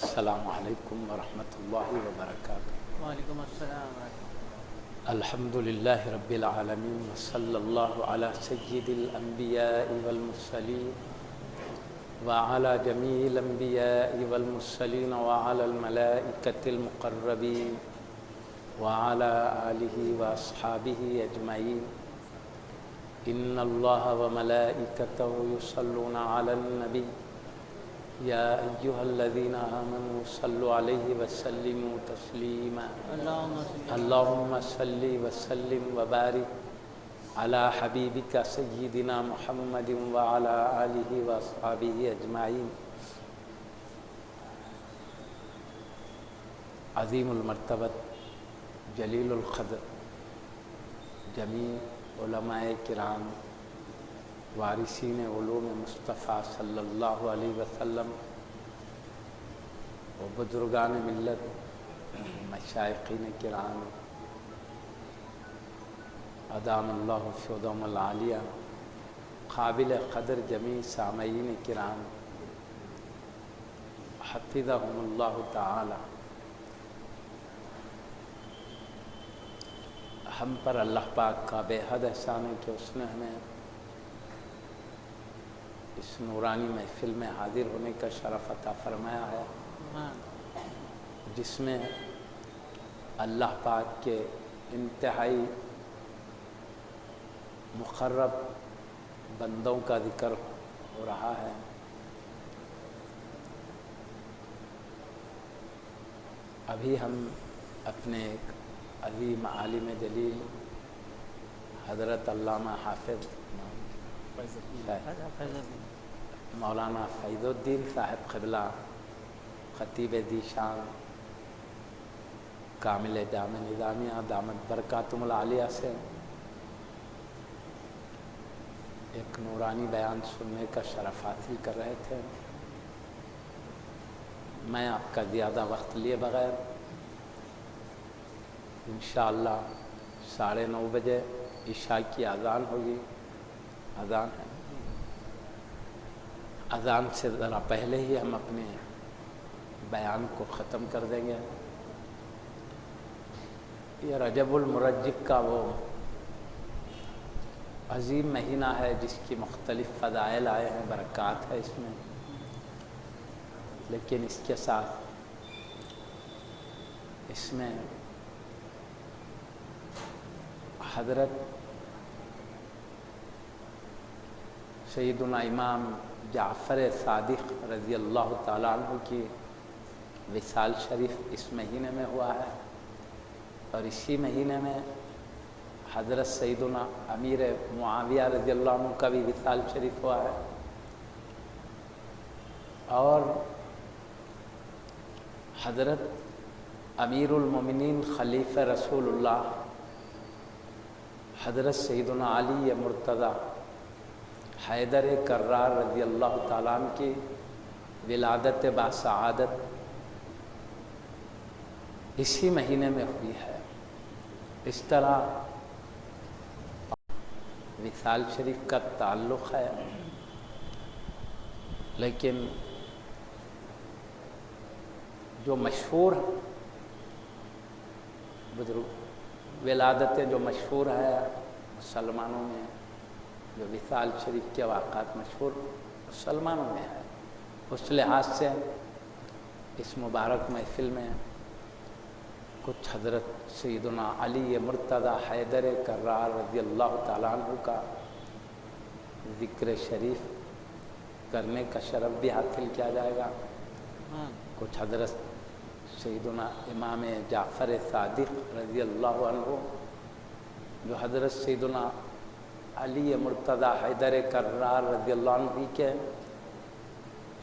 السلام علیکم ورحمۃ اللہ وبرکاتہ۔ وعلیکم السلام ورحمۃ اللہ۔ الحمد للہ رب العالمین وصلی اللہ علی سید الانبیاء والمرسلین وعلی جمیع الانبیاء والمرسلین وعلی الملائکۃ المقربین وعلی آلہ واصحابہ اجمعین۔ ان اللہ وملائکتہ یصلون علی النبی یا ایہا الذین آمنوا صلوا علیہ وسلموا تسلیما۔ اللہم صلی وسلم وبارک علی حبیبک سیدنا محمد وعلی آلہ واصحابہ اجمعین۔ عظیم المرتبت جلیل القدر جمیع علماء کرام وارثین علوم مصطفیٰ صلی اللہ علیہ وسلم و بزرگان ملت مشائخین کرام ادام اللہ فیضهم العالیہ، قابل قدر جمیع سامعین کرام حفظهم اللہ تعالی۔ ہم پر اللہ پاک کا بے حد احسان ہے کہ اس نے ہمیں اس نورانی محفل میں حاضر ہونے کا شرف عطا فرمایا ہے، جس میں اللہ پاک کے انتہائی مقرب بندوں کا ذکر ہو رہا ہے۔ ابھی ہم اپنے ایک عظیم عالم جلیل حضرت علامہ حافظ مولانا فیض الدین صاحب قبلہ خطیب ذیشان کامل جامع نظامیہ دامت برکاتہم العالیہ سے ایک نورانی بیان سننے کا شرف حاصل کر رہے تھے۔ میں آپ کا زیادہ وقت لیے بغیر انشاءاللہ 9:30 بجے عشاء کی اذان ہوگی، اذان ہے، اذان سے ذرا پہلے ہی ہم اپنے بیان کو ختم کر دیں گے۔ یہ رجب المرجب کا وہ عظیم مہینہ ہے جس کی مختلف فضائل آئے ہیں، برکات ہے اس میں، لیکن اس کے ساتھ اس میں حضرت سیدنا امام جعفر صادق رضی اللہ تعالیٰ عنہ کی وصال شریف اس مہینے میں ہوا ہے، اور اسی مہینے میں حضرت سیدنا امیر معاویہ رضی اللہ عنہ کا بھی وصال شریف ہوا ہے، اور حضرت امیر المومنین خلیفہ رسول اللہ حضرت سیدنا علی مرتضیٰ حیدر کرار رضی اللہ تعالیٰ عنہ کی ولادت باسعادت اسی مہینے میں ہوئی ہے۔ اس طرح وصال شریف کا تعلق ہے، لیکن جو مشہور بزرگ ولادتیں جو مشہور ہے مسلمانوں میں، جو وصال شریف کے واقعات مشہور مسلمانوں میں ہے، اس لحاظ سے اس مبارک محفل میں کچھ حضرت سیدنا علی مرتضیٰ حیدر کرار رضی اللہ تعالیٰ عنہ کا ذکر شریف کرنے کا شرف بھی حاصل کیا جائے گا۔ کچھ حضرت سیدنا امام جعفر صادق رضی اللہ عنہ جو حضرت سیدنا علی مرتضیٰ حیدر کرار رضی اللہ عنہ کے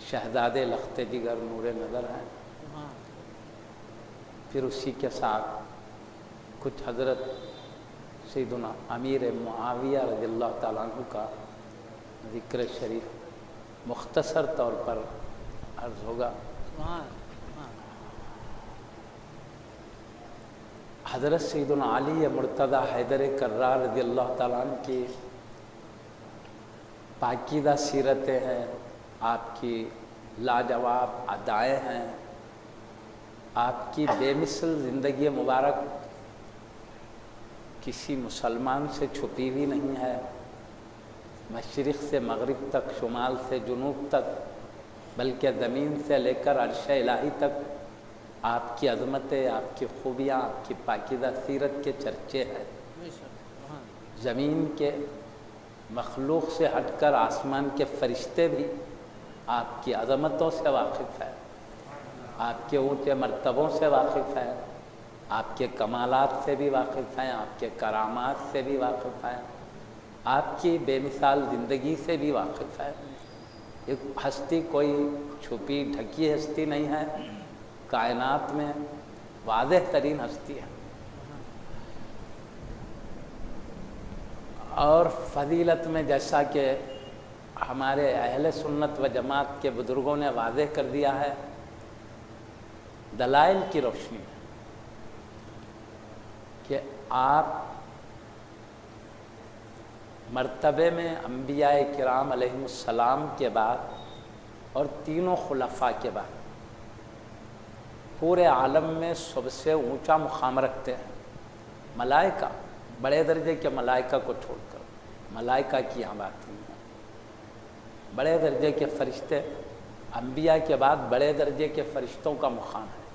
شہزادے لخت جگر نور نظر ہیں، پھر اسی کے ساتھ کچھ حضرت سیدنا امیر معاویہ رضی اللہ تعالیٰ عنہ کا ذکر شریف مختصر طور پر عرض ہوگا۔ حضرت سیدنا علی مرتضیٰ حیدر کرار رضی اللہ تعالیٰ عنہ کی پاکیزہ سیرتیں ہیں، آپ کی لاجواب ادائیں ہیں، آپ کی بے مثل زندگی مبارک کسی مسلمان سے چھپی ہوئی نہیں ہے، مشرق سے مغرب تک، شمال سے جنوب تک، بلکہ زمین سے لے کر عرش الہی تک آپ کی عظمتیں، آپ کی خوبیاں، آپ کی پاکیزہ سیرت کے چرچے ہیں۔ زمین کے مخلوق سے ہٹ کر آسمان کے فرشتے بھی آپ کی عظمتوں سے واقف ہیں، آپ کے اونچے مرتبوں سے واقف ہیں، آپ کے کمالات سے بھی واقف ہیں، آپ کے کرامات سے بھی واقف ہیں، آپ کی بے مثال زندگی سے بھی واقف ہے۔ ایک ہستی کوئی چھپی ڈھکی ہستی نہیں ہے، کائنات میں واضح ترین ہستی ہے۔ اور فضیلت میں جیسا کہ ہمارے اہل سنت و جماعت کے بزرگوں نے واضح کر دیا ہے، دلائل کی روشنی میں، کہ آپ مرتبے میں انبیاء کرام علیہم السلام کے بعد اور تینوں خلفاء کے بعد پورے عالم میں سب سے اونچا مقام رکھتے ہیں۔ ملائکہ، بڑے درجے کے ملائکہ کو چھوڑ کر، ملائکہ کی یہاں بات نہیں ہے، بڑے درجے کے فرشتے، انبیاء کے بعد بڑے درجے کے فرشتوں کا مقام ہے،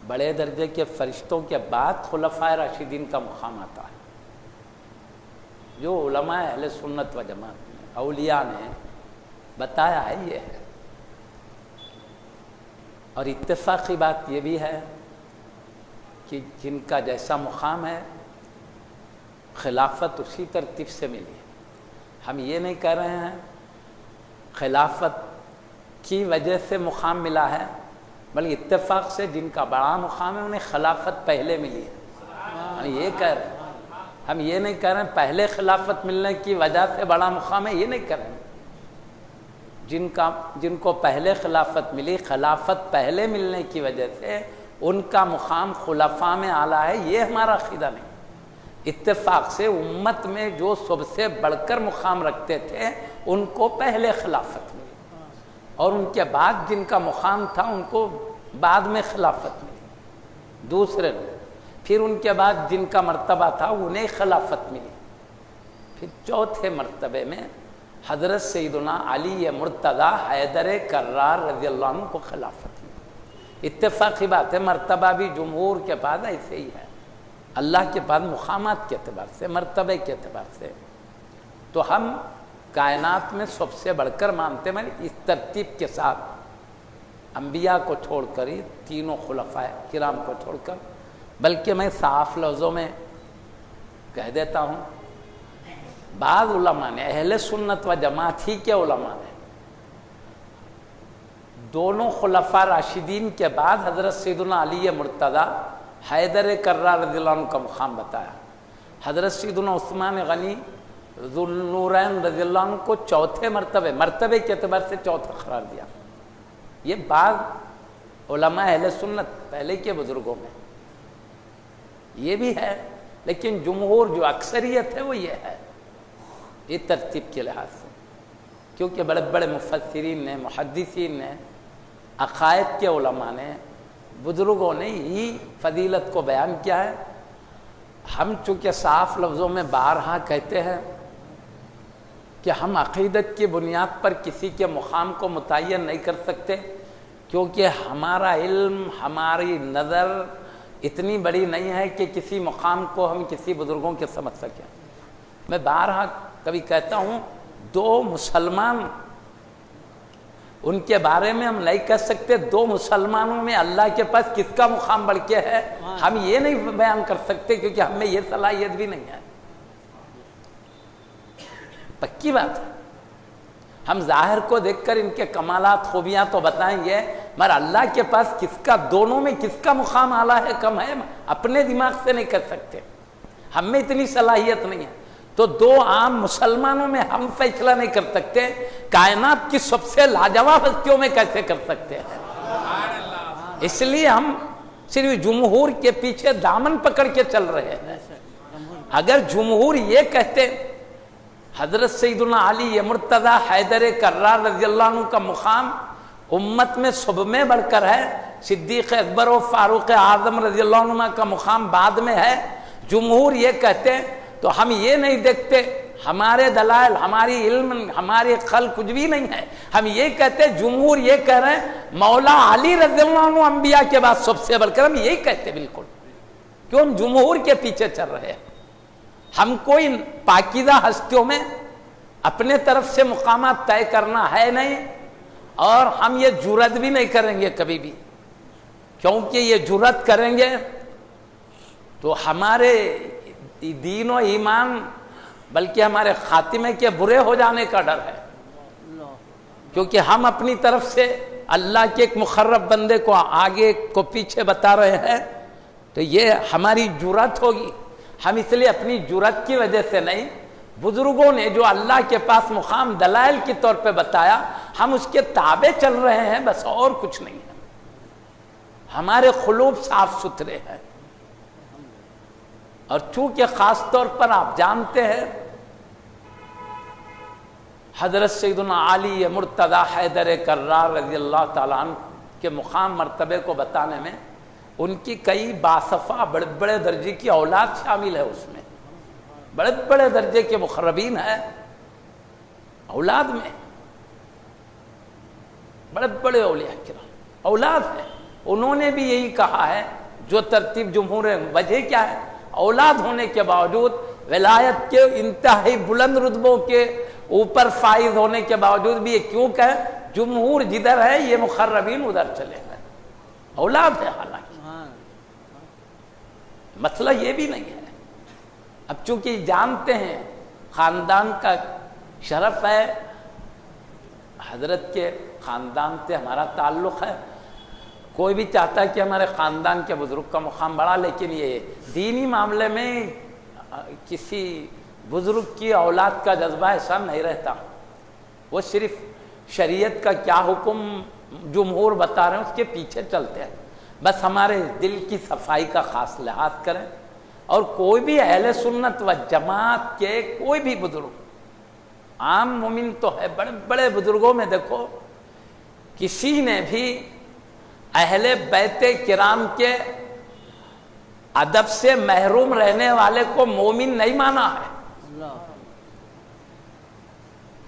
بڑے درجے کے فرشتوں کے بعد خلفائے راشدین کا مقام آتا ہے۔ جو علماء اہل سنت و جماعت نے، اولیاء نے بتایا ہے یہ ہے، اور اتفاقی بات یہ بھی ہے کہ جن کا جیسا مقام ہے خلافت اسی ترتیب سے ملی ہے۔ ہم یہ نہیں کہہ رہے ہیں خلافت کی وجہ سے مقام ملا ہے، بلکہ اتفاق سے جن کا بڑا مقام ہے انہیں خلافت پہلے ملی ہے۔ ہم یہ کہہ رہے ہیں، ہم یہ نہیں کہہ رہے ہیں پہلے خلافت ملنے کی وجہ سے بڑا مقام ہے، یہ نہیں کہہ رہے ہیں۔ جن کو پہلے خلافت ملی، خلافت پہلے ملنے کی وجہ سے ان کا مقام خلفاء میں اعلیٰ ہے، یہ ہمارا عقیدہ نہیں۔ اتفاق سے امت میں جو سب سے بڑھ کر مقام رکھتے تھے ان کو پہلے خلافت ملی، اور ان کے بعد جن کا مقام تھا ان کو بعد میں خلافت ملی، دوسرے لوگ، پھر ان کے بعد جن کا مرتبہ تھا انہیں خلافت ملی، پھر چوتھے مرتبے میں حضرت سیدنا علی مرتضیٰ حیدر کرار رضی اللہ عنہ کو خلافت ملی۔ اتفاقی بات ہے، مرتبہ بھی جمہور کے بعد ایسے ہی ہے، اللہ کے بعد مقامات کے اعتبار سے، مرتبے کے اعتبار سے تو ہم کائنات میں سب سے بڑھ کر مانتے ہیں، اس ترتیب کے ساتھ انبیاء کو چھوڑ کر ہی تینوں خلفاء کرام کو چھوڑ کر، بلکہ میں صاف لفظوں میں کہہ دیتا ہوں، بعض علماء نے، اہل سنت و جماعت ہی کے علماء نے، دونوں خلفاء راشدین کے بعد حضرت سیدنا علی مرتضیٰ حیدر کرار رضی اللہ عنہ کا مقام بتایا، حضرت سیدنا عثمان غنی ذو النورین رضی اللہ عنہ کو چوتھے مرتبے کے اعتبار سے چوتھا قرار دیا۔ یہ بعض علماء اہل سنت پہلے کے بزرگوں میں یہ بھی ہے، لیکن جمہور جو اکثریت ہے وہ یہ ہے، یہ ترتیب کے لحاظ سے، کیونکہ بڑے بڑے مفسرین نے، محدثین نے، عقائد کے علماء نے، بزرگوں نے ہی فضیلت کو بیان کیا ہے۔ ہم چونکہ صاف لفظوں میں بارہا کہتے ہیں کہ ہم عقیدت کی بنیاد پر کسی کے مقام کو متعین نہیں کر سکتے، کیونکہ ہمارا علم، ہماری نظر اتنی بڑی نہیں ہے کہ کسی مقام کو ہم کسی بزرگوں کے سمجھ سکیں۔ میں بارہا کبھی کہتا ہوں، دو مسلمان ان کے بارے میں ہم نہیں کہہ سکتے دو مسلمانوں میں اللہ کے پاس کس کا مقام بڑھ کے ہے، ہم یہ نہیں بیان کر سکتے کیونکہ ہم میں یہ صلاحیت بھی نہیں ہے، پکی بات ہے۔ ہم ظاہر کو دیکھ کر ان کے کمالات، خوبیاں تو بتائیں گے، مگر اللہ کے پاس کس کا، دونوں میں کس کا مقام اعلیٰ ہے، کم ہے، اپنے دماغ سے نہیں کر سکتے، ہم میں اتنی صلاحیت نہیں ہے۔ تو دو عام مسلمانوں میں ہم فیصلہ نہیں کر سکتے، کائنات کی سب سے لاجواب ہستیوں میں کیسے کر سکتے ہیں؟ اس لیے ہم صرف جمہور کے پیچھے دامن پکڑ کے چل رہے ہیں۔ اگر جمہور یہ کہتے حضرت سیدنا علی مرتضیٰ حیدر کرار رضی اللہ عنہ کا مقام امت میں سب میں بڑھ کر ہے، صدیق اکبر و فاروق اعظم رضی اللہ عنہ کا مقام بعد میں ہے. جمہور یہ کہتے ہیں تو ہم یہ نہیں دیکھتے ہمارے دلائل ہماری علم ہماری عقل کچھ بھی نہیں ہے. ہم یہ کہتے جمہور یہ کہہ رہے ہیں مولا علی رضی اللہ عنہ انبیاء کے بعد سب سے بڑھ کر، ہم یہی کہتے بالکل. کیوں ہم جمہور کے پیچھے چل رہے ہیں؟ ہم کوئی پاکیزہ ہستیوں میں اپنے طرف سے مقامات طے کرنا ہے نہیں، اور ہم یہ جرات بھی نہیں کریں گے کبھی بھی، کیونکہ یہ جرات کریں گے تو ہمارے دین و ایمان بلکہ ہمارے خاتمے کے برے ہو جانے کا ڈر ہے. کیونکہ ہم اپنی طرف سے اللہ کے ایک مقرب بندے کو آگے کو پیچھے بتا رہے ہیں، تو یہ ہماری جرات ہوگی. ہم اس لیے اپنی جرات کی وجہ سے نہیں، بزرگوں نے جو اللہ کے پاس مقام دلائل کے طور پہ بتایا ہم اس کے تابع چل رہے ہیں، بس اور کچھ نہیں ہے. ہمارے قلوب صاف ستھرے ہیں. اور چونکہ خاص طور پر آپ جانتے ہیں حضرت سیدنا علی مرتضی حیدر کرار رضی اللہ تعالیٰ عنہ کے مقام مرتبے کو بتانے میں ان کی کئی باصفا بڑے بڑے درجے کی اولاد شامل ہے. اس میں بڑے بڑے درجے کے مقربین ہیں اولاد میں، بڑے بڑے اولیاء کرام اولاد ہیں. انہوں نے بھی یہی کہا ہے جو ترتیب جمہور ہے. وجہ کیا ہے؟ اولاد ہونے کے باوجود ولایت کے انتہائی بلند رتبوں کے اوپر فائز ہونے کے باوجود بھی یہ کیوں کہیں جمہور جدھر ہے یہ مقربین ادھر چلے گئے. اولاد ہے حالانکہ مسئلہ یہ بھی نہیں ہے. اب چونکہ جانتے ہیں خاندان کا شرف ہے، حضرت کے خاندان سے ہمارا تعلق ہے. کوئی بھی چاہتا ہے کہ ہمارے خاندان کے بزرگ کا مقام بڑھا، لیکن یہ دینی معاملے میں کسی بزرگ کی اولاد کا جذبہ ایسا نہیں رہتا. وہ صرف شریعت کا کیا حکم جمہور بتا رہے ہیں اس کے پیچھے چلتے ہیں. بس ہمارے دل کی صفائی کا خاص لحاظ کریں. اور کوئی بھی اہل سنت و جماعت کے کوئی بھی بزرگ عام مومن تو ہے، بڑے بڑے بزرگوں میں دیکھو کسی نے بھی اہل بیت کرام کے ادب سے محروم رہنے والے کو مومن نہیں مانا ہے.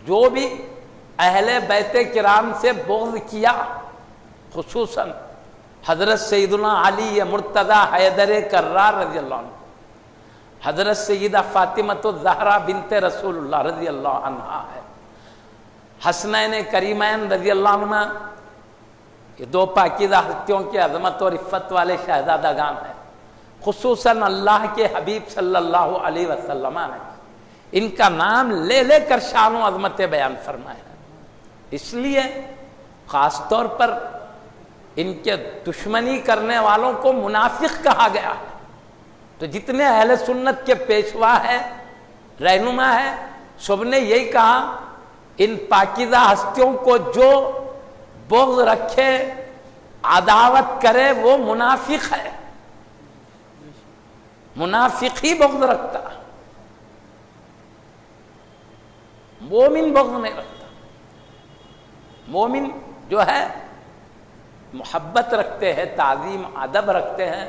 جو بھی اہل بیت کرام سے بغض کیا، خصوصاً حضرت سیدنا علی مرتضی حیدر کرار رضی اللہ عنہ، حضرت سیدہ فاطمہ الزہرا بنت رسول اللہ رضی اللہ عنہا ہے، حسنین کریمین رضی اللہ عنہ، یہ دو پاکیزہ ہستیوں کے عظمت اور عفت والے شہزادگان ہیں. خصوصاً اللہ کے حبیب صلی اللہ علیہ وسلم نے ان کا نام لے لے کر شان و عظمت بیان فرمائے ہیں. اس لیے خاص طور پر ان کے دشمنی کرنے والوں کو منافق کہا گیا ہے. تو جتنے اہل سنت کے پیشوا ہے، رہنما ہے، سب نے یہی کہا ان پاکیزہ ہستیوں کو جو بغض رکھے، عداوت کرے، وہ منافق ہے. منافق ہی بغض رکھتا، مومن بغض نہیں رکھتا. مومن جو ہے محبت رکھتے ہیں، تعظیم ادب رکھتے ہیں.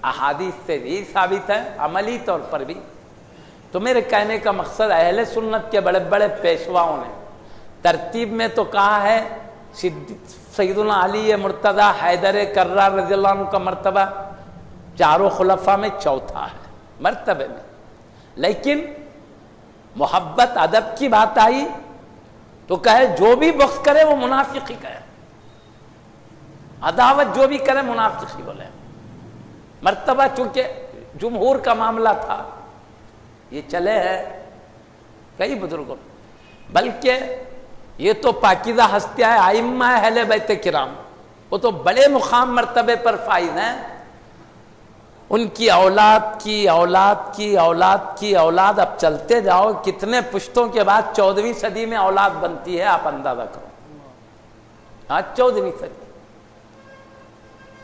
احادیث سے بھی ثابت ہے، عملی طور پر بھی. تو میرے کہنے کا مقصد اہل سنت کے بڑے بڑے پیشواؤں نے ترتیب میں تو کہا ہے سیدنا علی مرتضی حیدر کرار رضی اللہ عنہ کا مرتبہ چاروں خلفاء میں چوتھا ہے مرتبے میں. لیکن محبت ادب کی بات آئی تو کہے جو بھی بغض کرے وہ منافق ہی کہے، عداوت جو بھی کرے منافق ہی بولے. مرتبہ چونکہ جمہور کا معاملہ تھا، یہ چلے ہیں کئی بزرگوں، بلکہ یہ تو پاکیزہ ہستیاں ہیں، ائمہ اہل بیت کرام، وہ تو بڑے مقام مرتبے پر فائز ہیں. ان کی اولاد کی اولاد کی اولاد کی اولاد اب چلتے جاؤ، کتنے پشتوں کے بعد 14ویں صدی میں اولاد بنتی ہے آپ اندازہ کرو. آج 14ویں صدی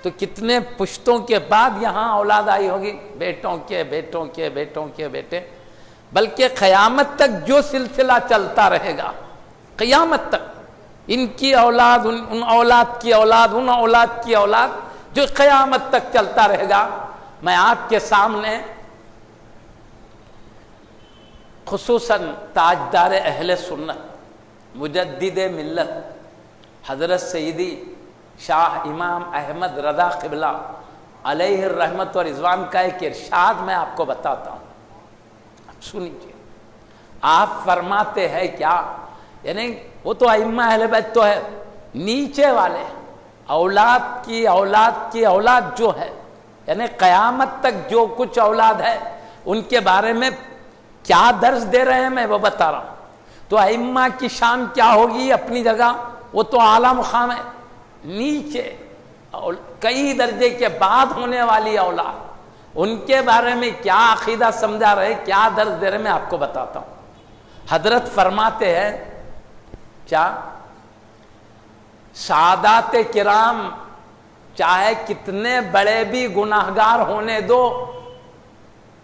تو کتنے پشتوں کے بعد یہاں اولاد آئی ہوگی، بیٹوں کے بیٹوں کے بیٹوں کے بیٹے. بلکہ قیامت تک جو سلسلہ چلتا رہے گا، قیامت تک ان کی اولاد، ان اولاد کی اولاد، ان اولاد کی اولاد، جو قیامت تک چلتا رہے گا. میں آپ کے سامنے خصوصاً تاجدار اہل سنت مجدد ملت حضرت سیدی شاہ امام احمد رضا قبلہ علیہ الرحمت و رضوان کا ایک ارشاد میں آپ کو بتاتا ہوں. اب سنیجیے. آپ فرماتے ہیں کیا، یعنی وہ تو ائمہ اہل بیت تو ہے، نیچے والے اولاد کی اولاد کی اولاد جو ہے، یعنی قیامت تک جو کچھ اولاد ہے ان کے بارے میں کیا درس دے رہے ہیں میں وہ بتا رہا ہوں. تو ائمہ کی شان کیا ہوگی اپنی جگہ، وہ تو اعلیٰ مقام ہے. نیچے کئی درجے کے بعد ہونے والی اولاد، ان کے بارے میں کیا عقیدہ سمجھا رہے، کیا درس دے رہے، میں آپ کو بتاتا ہوں. حضرت فرماتے ہیں کیا، سادات کرام چاہے کتنے بڑے بھی گناہگار ہونے دو،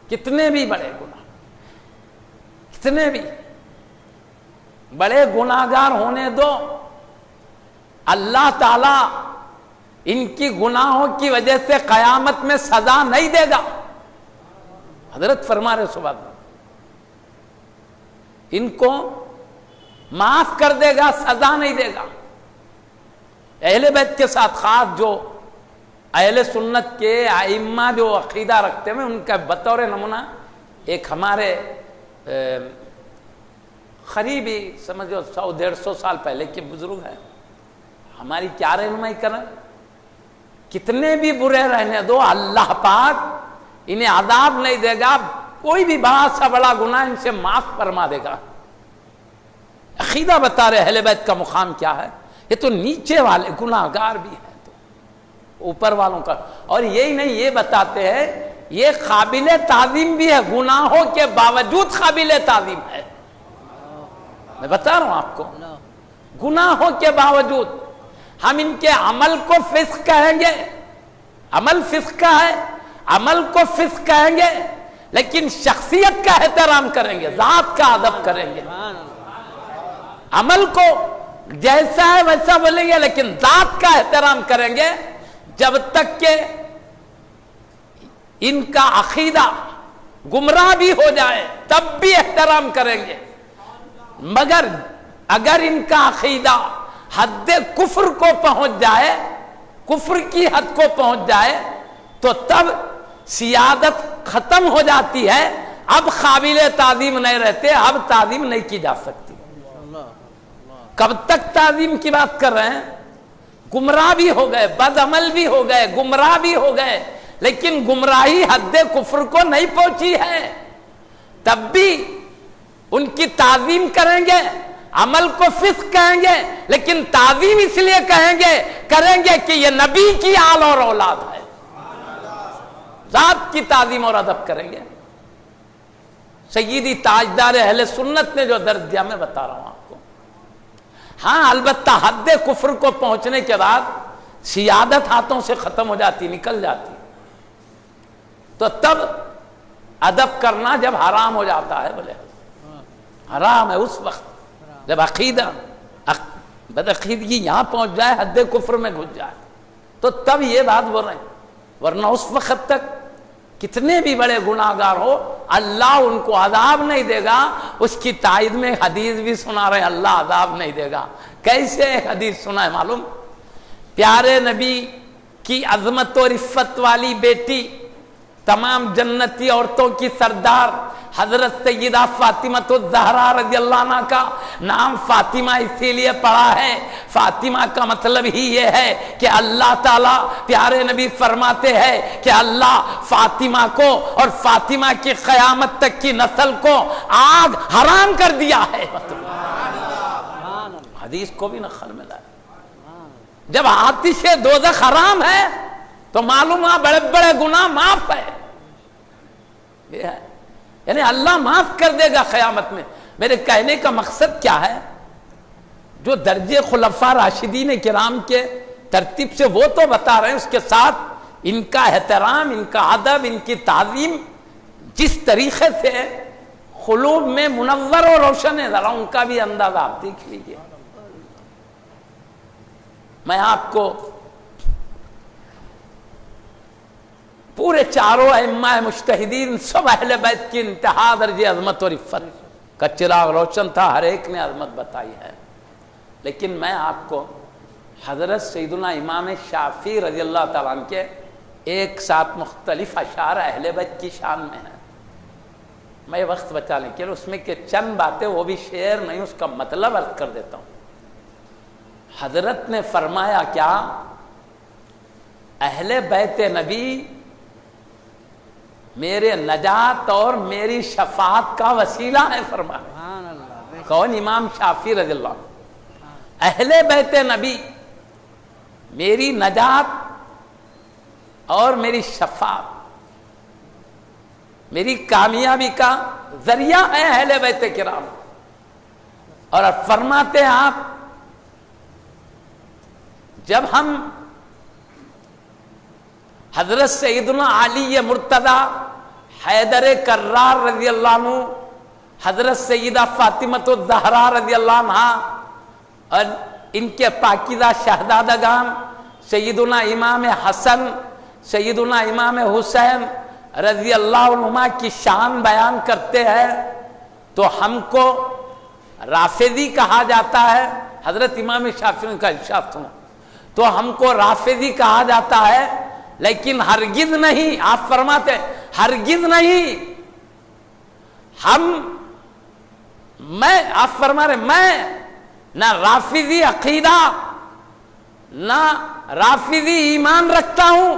کتنے بھی بڑے گناہ، کتنے بھی بڑے گناہگار ہونے دو، اللہ تعالی ان کی گناہوں کی وجہ سے قیامت میں سزا نہیں دے گا. حضرت فرما رہے صبح ان کو معاف کر دے گا، سزا نہیں دے گا. اہل بیت کے ساتھ خاص جو اہل سنت کے ائمہ جو عقیدہ رکھتے ہیں، ان کا بطور نمونہ ایک ہمارے قریبی سمجھو 100-150 سال پہلے کے بزرگ ہیں، ہماری کیا رہنمائی کریں، کتنے بھی برے رہنے دو، اللہ پاک انہیں عذاب نہیں دے گا، کوئی بھی بڑا سا بڑا گناہ ان سے معاف فرما دے گا. عقیدہ بتا رہے اہل بیت کا مقام کیا ہے. یہ تو نیچے والے گناہگار بھی ہیں تو اوپر والوں کا، اور یہی نہیں، یہ بتاتے ہیں یہ قابل تعظیم بھی ہے، گناہوں کے باوجود قابل تعظیم ہے. میں بتا رہا ہوں آپ کو، گناہوں کے باوجود ہم ان کے عمل کو فسق کہیں گے، عمل فسق کا ہے، عمل کو فسق کہیں گے، لیکن شخصیت کا احترام کریں گے، ذات کا ادب کریں گے. عمل کو جیسا ہے ویسا بولیں گے، لیکن ذات کا احترام کریں گے. جب تک کہ ان کا عقیدہ گمراہ بھی ہو جائے تب بھی احترام کریں گے، مگر اگر ان کا عقیدہ حد کفر کو پہنچ جائے، کفر کی حد کو پہنچ جائے، تو تب سیادت ختم ہو جاتی ہے. اب قابل تعظیم نہیں رہتے، اب تعظیم نہیں کی جا سکتی. کب تک تعظیم کی بات کر رہے ہیں؟ گمراہ بھی ہو گئے، بد عمل بھی ہو گئے، گمراہ بھی ہو گئے، لیکن گمراہی حد کفر کو نہیں پہنچی ہے، تب بھی ان کی تعظیم کریں گے. عمل کو فسق کہیں گے، لیکن تعظیم اس لیے کریں گے کہ یہ نبی کی آل اور اولاد ہے، ذات کی تعظیم اور ادب کریں گے. سیدی تاجدار اہل سنت نے جو درس دیا میں بتا رہا ہوں آپ کو. ہاں البتہ حد کفر کو پہنچنے کے بعد سیادت ہاتھوں سے ختم ہو جاتی، نکل جاتی، تو تب ادب کرنا جب حرام ہو جاتا ہے، بولے حرام ہے اس وقت جب عقیدہ بدعقیدگی یہاں پہنچ جائے، حد کفر میں گھس جائے، تو تب یہ بات بول رہے ہیں. ورنہ اس وقت تک کتنے بھی بڑے گناہگار ہو، اللہ ان کو عذاب نہیں دے گا. اس کی تائید میں حدیث بھی سنا رہے ہیں، اللہ عذاب نہیں دے گا. کیسے حدیث سنا ہے معلوم؟ پیارے نبی کی عظمت و رفت والی بیٹی، تمام جنتی عورتوں کی سردار حضرت سیدہ فاطمہ الزہرا رضی اللہ عنہ کا نام فاطمہ اسی لیے پڑا ہے. فاطمہ کا مطلب ہی یہ ہے کہ اللہ تعالیٰ، پیارے نبی فرماتے ہیں کہ اللہ فاطمہ کو اور فاطمہ کی قیامت تک کی نسل کو آگ حرام کر دیا ہے. حدیث کو بھی نقل ملا ہے. جب آتش دوزخ حرام ہے تو معلوم ہے بڑے بڑے گناہ معاف ہے. یہ ہے، یعنی اللہ معاف کر دے گا قیامت میں. میرے کہنے کا مقصد کیا ہے؟ جو درجے خلفاء راشدین کرام کے ترتیب سے وہ تو بتا رہے ہیں، اس کے ساتھ ان کا احترام، ان کا ادب، ان کی تعظیم جس طریقے سے قلوب میں منور اور روشن ہے، ذرا ان کا بھی اندازہ آپ دیکھ لیجیے. میں آپ کو پورے چاروں ائمہ مجتہدین سب اہل بیت کی انتہا درجے عظمت اور عفت کا چراغ روشن تھا، ہر ایک نے عظمت بتائی ہے، لیکن میں آپ کو حضرت سیدنا امام شافعی رضی اللہ تعالیٰ عنہ کے ایک ساتھ مختلف اشعار اہل بیت کی شان میں ہیں، میں وقت بچانے کے لیے اس میں کہ چند باتیں، وہ بھی شعر نہیں، اس کا مطلب عرض کر دیتا ہوں۔ حضرت نے فرمایا کیا؟ اہل بیت نبی میرے نجات اور میری شفاعت کا وسیلہ ہے، فرمایا۔ کون؟ امام شافعی رضی اللہ عنہ۔ اہل بیت نبی میری نجات اور میری شفاعت، میری کامیابی کا ذریعہ ہے اہل بیت کرام۔ اور فرماتے ہیں آپ، جب ہم حضرت سیدنا علی مرتضی حیدر کرار رضی اللہ عنہ، حضرت سیدہ فاطمۃ الزہرا رضی اللہ عنہ اور ان کے پاکیزہ شہزادگان سیدنا امام حسن، سیدنا امام حسین رضی اللہ عنہما کی شان بیان کرتے ہیں تو ہم کو رافضی کہا جاتا ہے۔ حضرت امام شافعی کا ارشاد سنو، تو ہم کو رافضی کہا جاتا ہے، لیکن ہرگز نہیں، آپ فرماتے ہرگز نہیں، آپ فرما رہے میں نہ رافضی عقیدہ نہ رافضی ایمان رکھتا ہوں،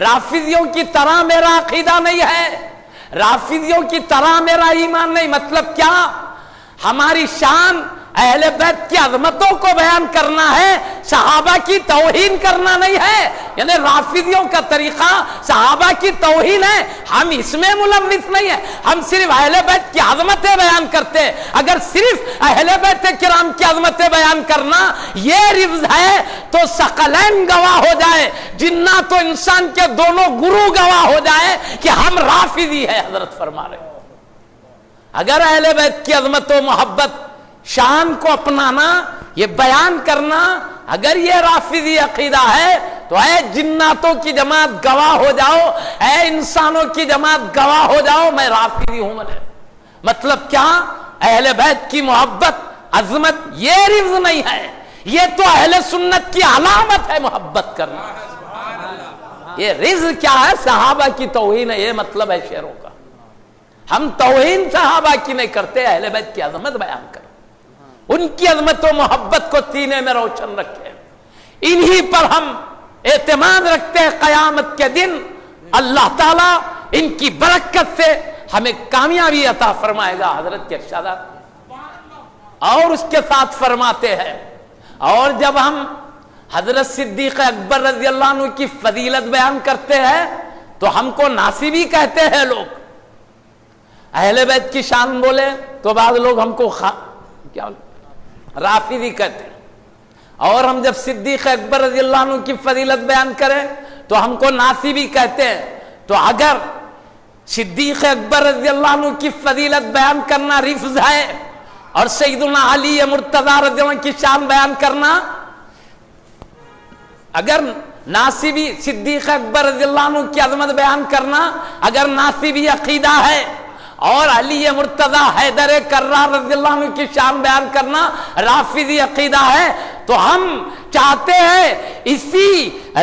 رافضیوں کی طرح میرا عقیدہ نہیں ہے، رافضیوں کی طرح میرا ایمان نہیں۔ مطلب کیا؟ ہماری شان اہل بیت کی عظمتوں کو بیان کرنا ہے، صحابہ کی توہین کرنا نہیں ہے، یعنی رافضیوں کا طریقہ صحابہ کی توہین ہے، ہم اس میں ملوث نہیں ہیں، ہم صرف اہل بیت کی عظمتیں بیان کرتے ہیں۔ اگر صرف اہل بیت کرام کی عظمتیں بیان کرنا یہ رفض ہے تو ثقلین گواہ ہو جائے، جنات و انسان کے دونوں گرو گواہ ہو جائے کہ ہم رافضی ہیں۔ حضرت فرما رہے اگر اہل بیت کی عظمت و محبت شان کو اپنانا، یہ بیان کرنا، اگر یہ رافضی عقیدہ ہے تو اے جناتوں کی جماعت گواہ ہو جاؤ، اے انسانوں کی جماعت گواہ ہو جاؤ میں رافضی ہوں۔ مطلب کیا؟ اہل بیت کی محبت عظمت یہ رفض نہیں ہے، یہ تو اہل سنت کی علامت ہے محبت کرنا۔ یہ رفض کیا ہے؟ صحابہ کی توہین ہے، یہ مطلب ہے شعروں کا۔ ہم توہین صحابہ کی نہیں کرتے، اہل بیت کی عظمت بیان کرتے، ان کی عظمت و محبت کو سینے میں روشن رکھے، انہی پر ہم اعتماد رکھتے ہیں۔ قیامت کے دن اللہ تعالیٰ ان کی برکت سے ہمیں کامیابی عطا فرمائے گا۔ حضرت کے ارشادات اور اس کے ساتھ فرماتے ہیں، اور جب ہم حضرت صدیق اکبر رضی اللہ عنہ کی فضیلت بیان کرتے ہیں تو ہم کو ناصبی کہتے ہیں لوگ، اہل بیت کی شان بولے تو بعض لوگ ہم کو کیا رافضی کہتے ہیں، اور ہم جب صدیق اکبر رضی اللہ عنہ کی فضیلت بیان کریں تو ہم کو ناصبی کہتے ہیں۔ تو اگر صدیق اکبر رضی اللہ عنہ کی فضیلت بیان کرنا رفض ہے اور سیدنا علی مرتضی رضی اللہ عنہ کی شان بیان کرنا، اگر ناصبی صدیق اکبر رضی اللہ عنہ کی عظمت بیان کرنا اگر ناصبی عقیدہ ہے اور علی مرتضی حیدر کرار رضی اللہ عنہ کی شان بیان کرنا رافضی عقیدہ ہے، تو ہم چاہتے ہیں اسی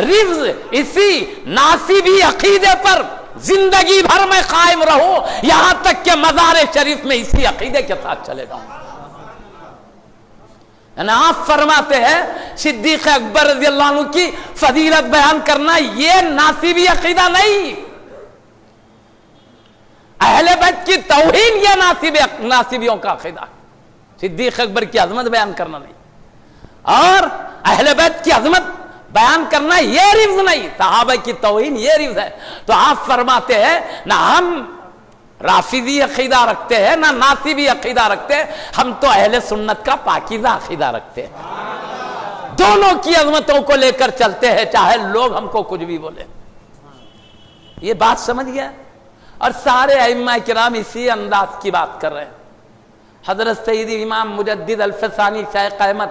رفض، اسی ناصبی عقیدے پر زندگی بھر میں قائم رہوں، یہاں تک کہ مزار شریف میں اسی عقیدے کے ساتھ چلے جاؤں۔ آپ فرماتے ہیں صدیق اکبر رضی اللہ عنہ کی فضیلت بیان کرنا یہ ناصبی عقیدہ نہیں، اہل بیت کی توہین یہ ناصبیوں کا عقیدہ، صدیق اکبر کی عظمت بیان کرنا نہیں، اور اہل بیت کی عظمت بیان کرنا یہ رفض نہیں، صحابہ کی توہین یہ رفض ہے۔ تو آپ فرماتے ہیں نہ ہم رافضی عقیدہ رکھتے ہیں نہ ناصبی عقیدہ رکھتے ہیں، ہم تو اہل سنت کا پاکیزہ عقیدہ رکھتے ہیں، دونوں کی عظمتوں کو لے کر چلتے ہیں چاہے لوگ ہم کو کچھ بھی بولے۔ یہ بات سمجھ گیا؟ اور سارے ائمہ کرام اسی انداز کی بات کر رہے ہیں۔ حضرت سیدی امام مجدد الفسانی شیخ احمد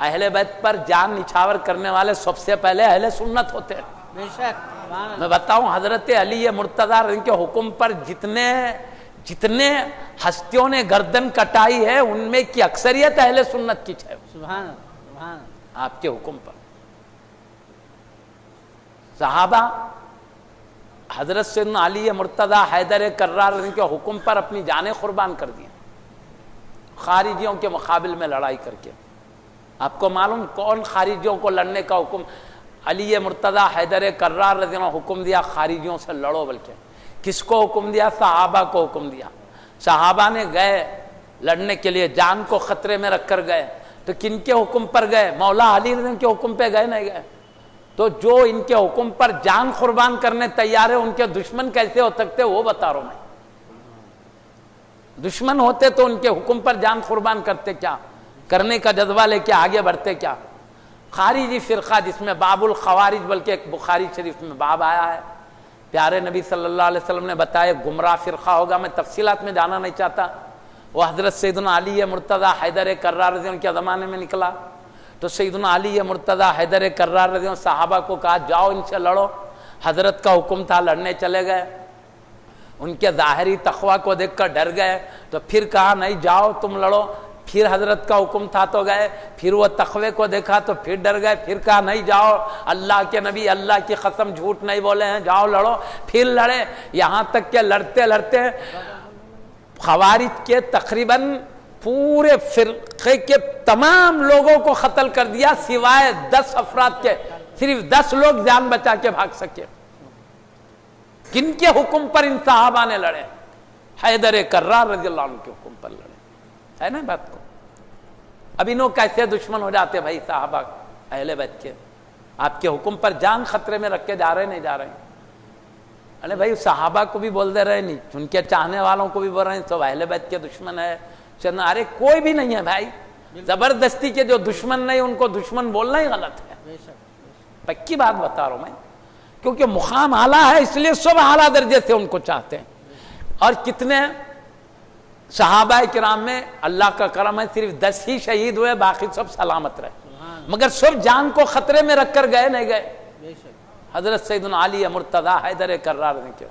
اہل بیت پر جان نچھاور کرنے والے سب سے پہلے اہل سنت ہوتے ہیں. بے شک سبحان اللہ. میں بتاؤں حضرت علی مرتضیٰ ان کے حکم پر جتنے ہستیوں نے گردن کٹائی ہے ان میں کی اکثریت اہل سنت کی ہے. سبحان اللہ سبحان اللہ. آپ کے حکم پر صحابہ حضرت سیدنا علی مرتضیٰ حیدر کرار ان کے حکم پر اپنی جانیں قربان کر دی خارجیوں کے مقابل میں لڑائی کر کے. آپ کو معلوم کون خارجیوں کو لڑنے کا حکم؟ علی مرتضیٰ حیدر کرار رضی اللہ عنہ حکم دیا خارجیوں سے لڑو. بلکہ کس کو حکم دیا؟ صحابہ کو حکم دیا. صحابہ نے گئے لڑنے کے لیے، جان کو خطرے میں رکھ کر گئے. تو کن کے حکم پر گئے؟ مولا علی رضی کے حکم پہ گئے نہیں گئے؟ تو جو ان کے حکم پر جان قربان کرنے تیار ہے ان کے دشمن کیسے ہو سکتے وہ بتا رہا ہوں میں. دشمن ہوتے تو ان کے حکم پر جان قربان کرتے کیا؟ کرنے کا جذبہ لے کے آگے بڑھتے کیا؟ خارجی فرقہ جس میں باب الخوارج بلکہ ایک بخاری شریف میں باب آیا ہے، پیارے نبی صلی اللہ علیہ وسلم نے بتایا گمراہ فرقہ ہوگا. میں تفصیلات میں جانا نہیں چاہتا. وہ حضرت سیدنا علی مرتضیٰ حیدر کرار رضی اللہ عنہ کے زمانے میں نکلا. تو سیدنا علی مرتضیٰ حیدر کرار رضی اللہ عنہ صحابہ کو کہا جاؤ ان سے لڑو. حضرت کا حکم تھا، لڑنے چلے گئے. ان کے ظاہری تقویٰ کو دیکھ کر ڈر گئے تو پھر کہا نہیں جاؤ تم لڑو. پھر حضرت کا حکم تھا تو گئے. پھر وہ تقوی کو دیکھا تو پھر ڈر گئے. پھر کہا نہیں جاؤ، اللہ کے نبی اللہ کی قسم جھوٹ نہیں بولے ہیں، جاؤ لڑو. پھر لڑے. یہاں تک کہ لڑتے لڑتے خوارج کے تقریباً پورے فرقے کے تمام لوگوں کو قتل کر دیا سوائے 10 افراد کے. صرف 10 لوگ جان بچا کے بھاگ سکے. کن کے حکم پر ان صحابہ نے لڑے؟ حیدر کرار رضی اللہ عنہ کے حکم پر لڑے. ہے نا بات کو؟ اب انہوں کیسے دشمن ہو جاتے بھائی صحابہ اہل بیت کے؟ آپ کے حکم پر جان خطرے میں رکھ کے جا رہے نہیں جا رہے؟ ارے بھائی صحابہ کو بھی بول دے رہے نہیں، ان کے چاہنے والوں کو بھی بول رہے ہیں تو اہل بیت کے دشمن ہے. ارے کوئی بھی نہیں ہے بھائی. زبردستی کے جو دشمن نہیں ان کو دشمن بولنا ہی غلط ہے. پکی بات بتا رہا ہوں میں، کیونکہ مقام اعلیٰ ہے اس لیے سب اعلیٰ درجے سے ان کو چاہتے ہیں. اور کتنے صحابہ کرام میں اللہ کا کرم ہے صرف 10 ہی شہید ہوئے، باقی سب سلامت رہے. مگر سب جان کو خطرے میں رکھ کر گئے نہیں گئے. حضرت سیدنا علی مرتضیٰ حیدر کرار نے کیا